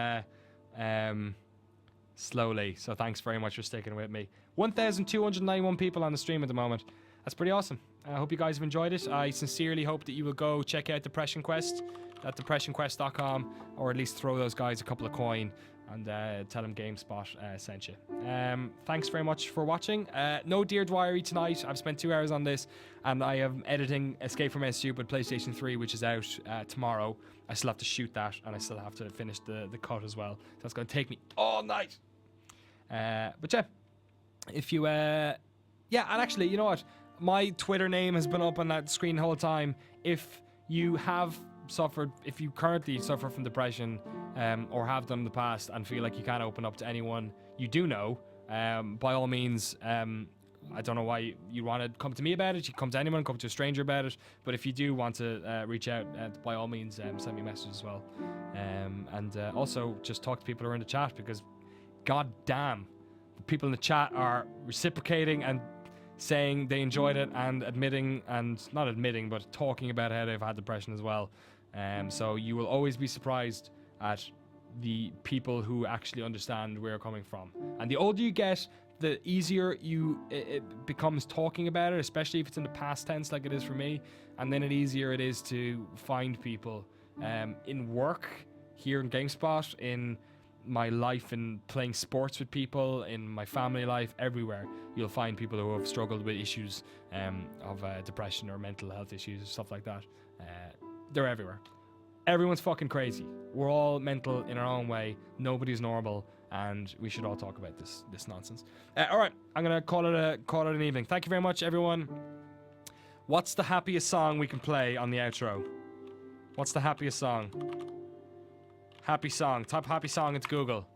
slowly, so thanks very much for sticking with me. 1,291 people on the stream at the moment. That's pretty awesome. I hope you guys have enjoyed it. I sincerely hope that you will go check out Depression Quest at depressionquest.com, or at least throw those guys a couple of coin and tell them GameSpot sent you. Thanks very much for watching. No Dear Dwyery tonight. I've spent 2 hours on this, and I am editing Escape from SU, but PlayStation 3, which is out tomorrow. I still have to shoot that, and I still have to finish the cut as well. So it's going to take me all night. But yeah, if you and actually, you know what? My Twitter name has been up on that screen the whole time. If you currently suffer from depression, or have done in the past, and feel like you can't open up to anyone you do know, by all means, I don't know why you want to come to me about it. You come to anyone, come to a stranger about it. But if you do want to reach out, by all means, send me a message as well. And also just talk to people who are in the chat, because god damn, the people in the chat are reciprocating and saying they enjoyed it, and not admitting, but talking about how they've had depression as well. So you will always be surprised at the people who actually understand where you're coming from. And the older you get, the easier it becomes talking about it, especially if it's in the past tense like it is for me. And then the easier it is to find people in work, here in GameSpot, in my life, in playing sports with people, in my family life, everywhere. You'll find people who have struggled with issues of depression or mental health issues, stuff like that. They're everywhere. Everyone's fucking crazy. We're all mental in our own way. Nobody's normal, and we should all talk about this nonsense. All right, I'm gonna call it an evening. Thank you very much, everyone. What's the happiest song we can play on the outro? What's the happiest song? Happy song. Type happy song into Google.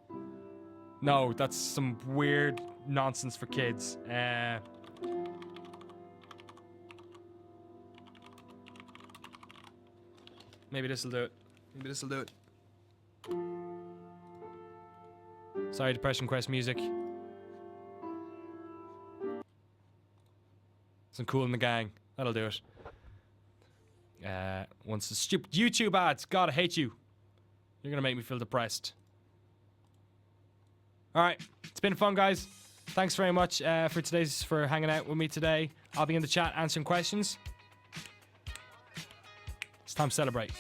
No, that's some weird nonsense for kids. Maybe this'll do it. Sorry, Depression Quest music. Some Cool in the Gang. That'll do it. Once the stupid YouTube ads. God, I hate you. You're gonna make me feel depressed. Alright, it's been fun, guys. Thanks very much for hanging out with me today. I'll be in the chat answering questions. It's time to celebrate.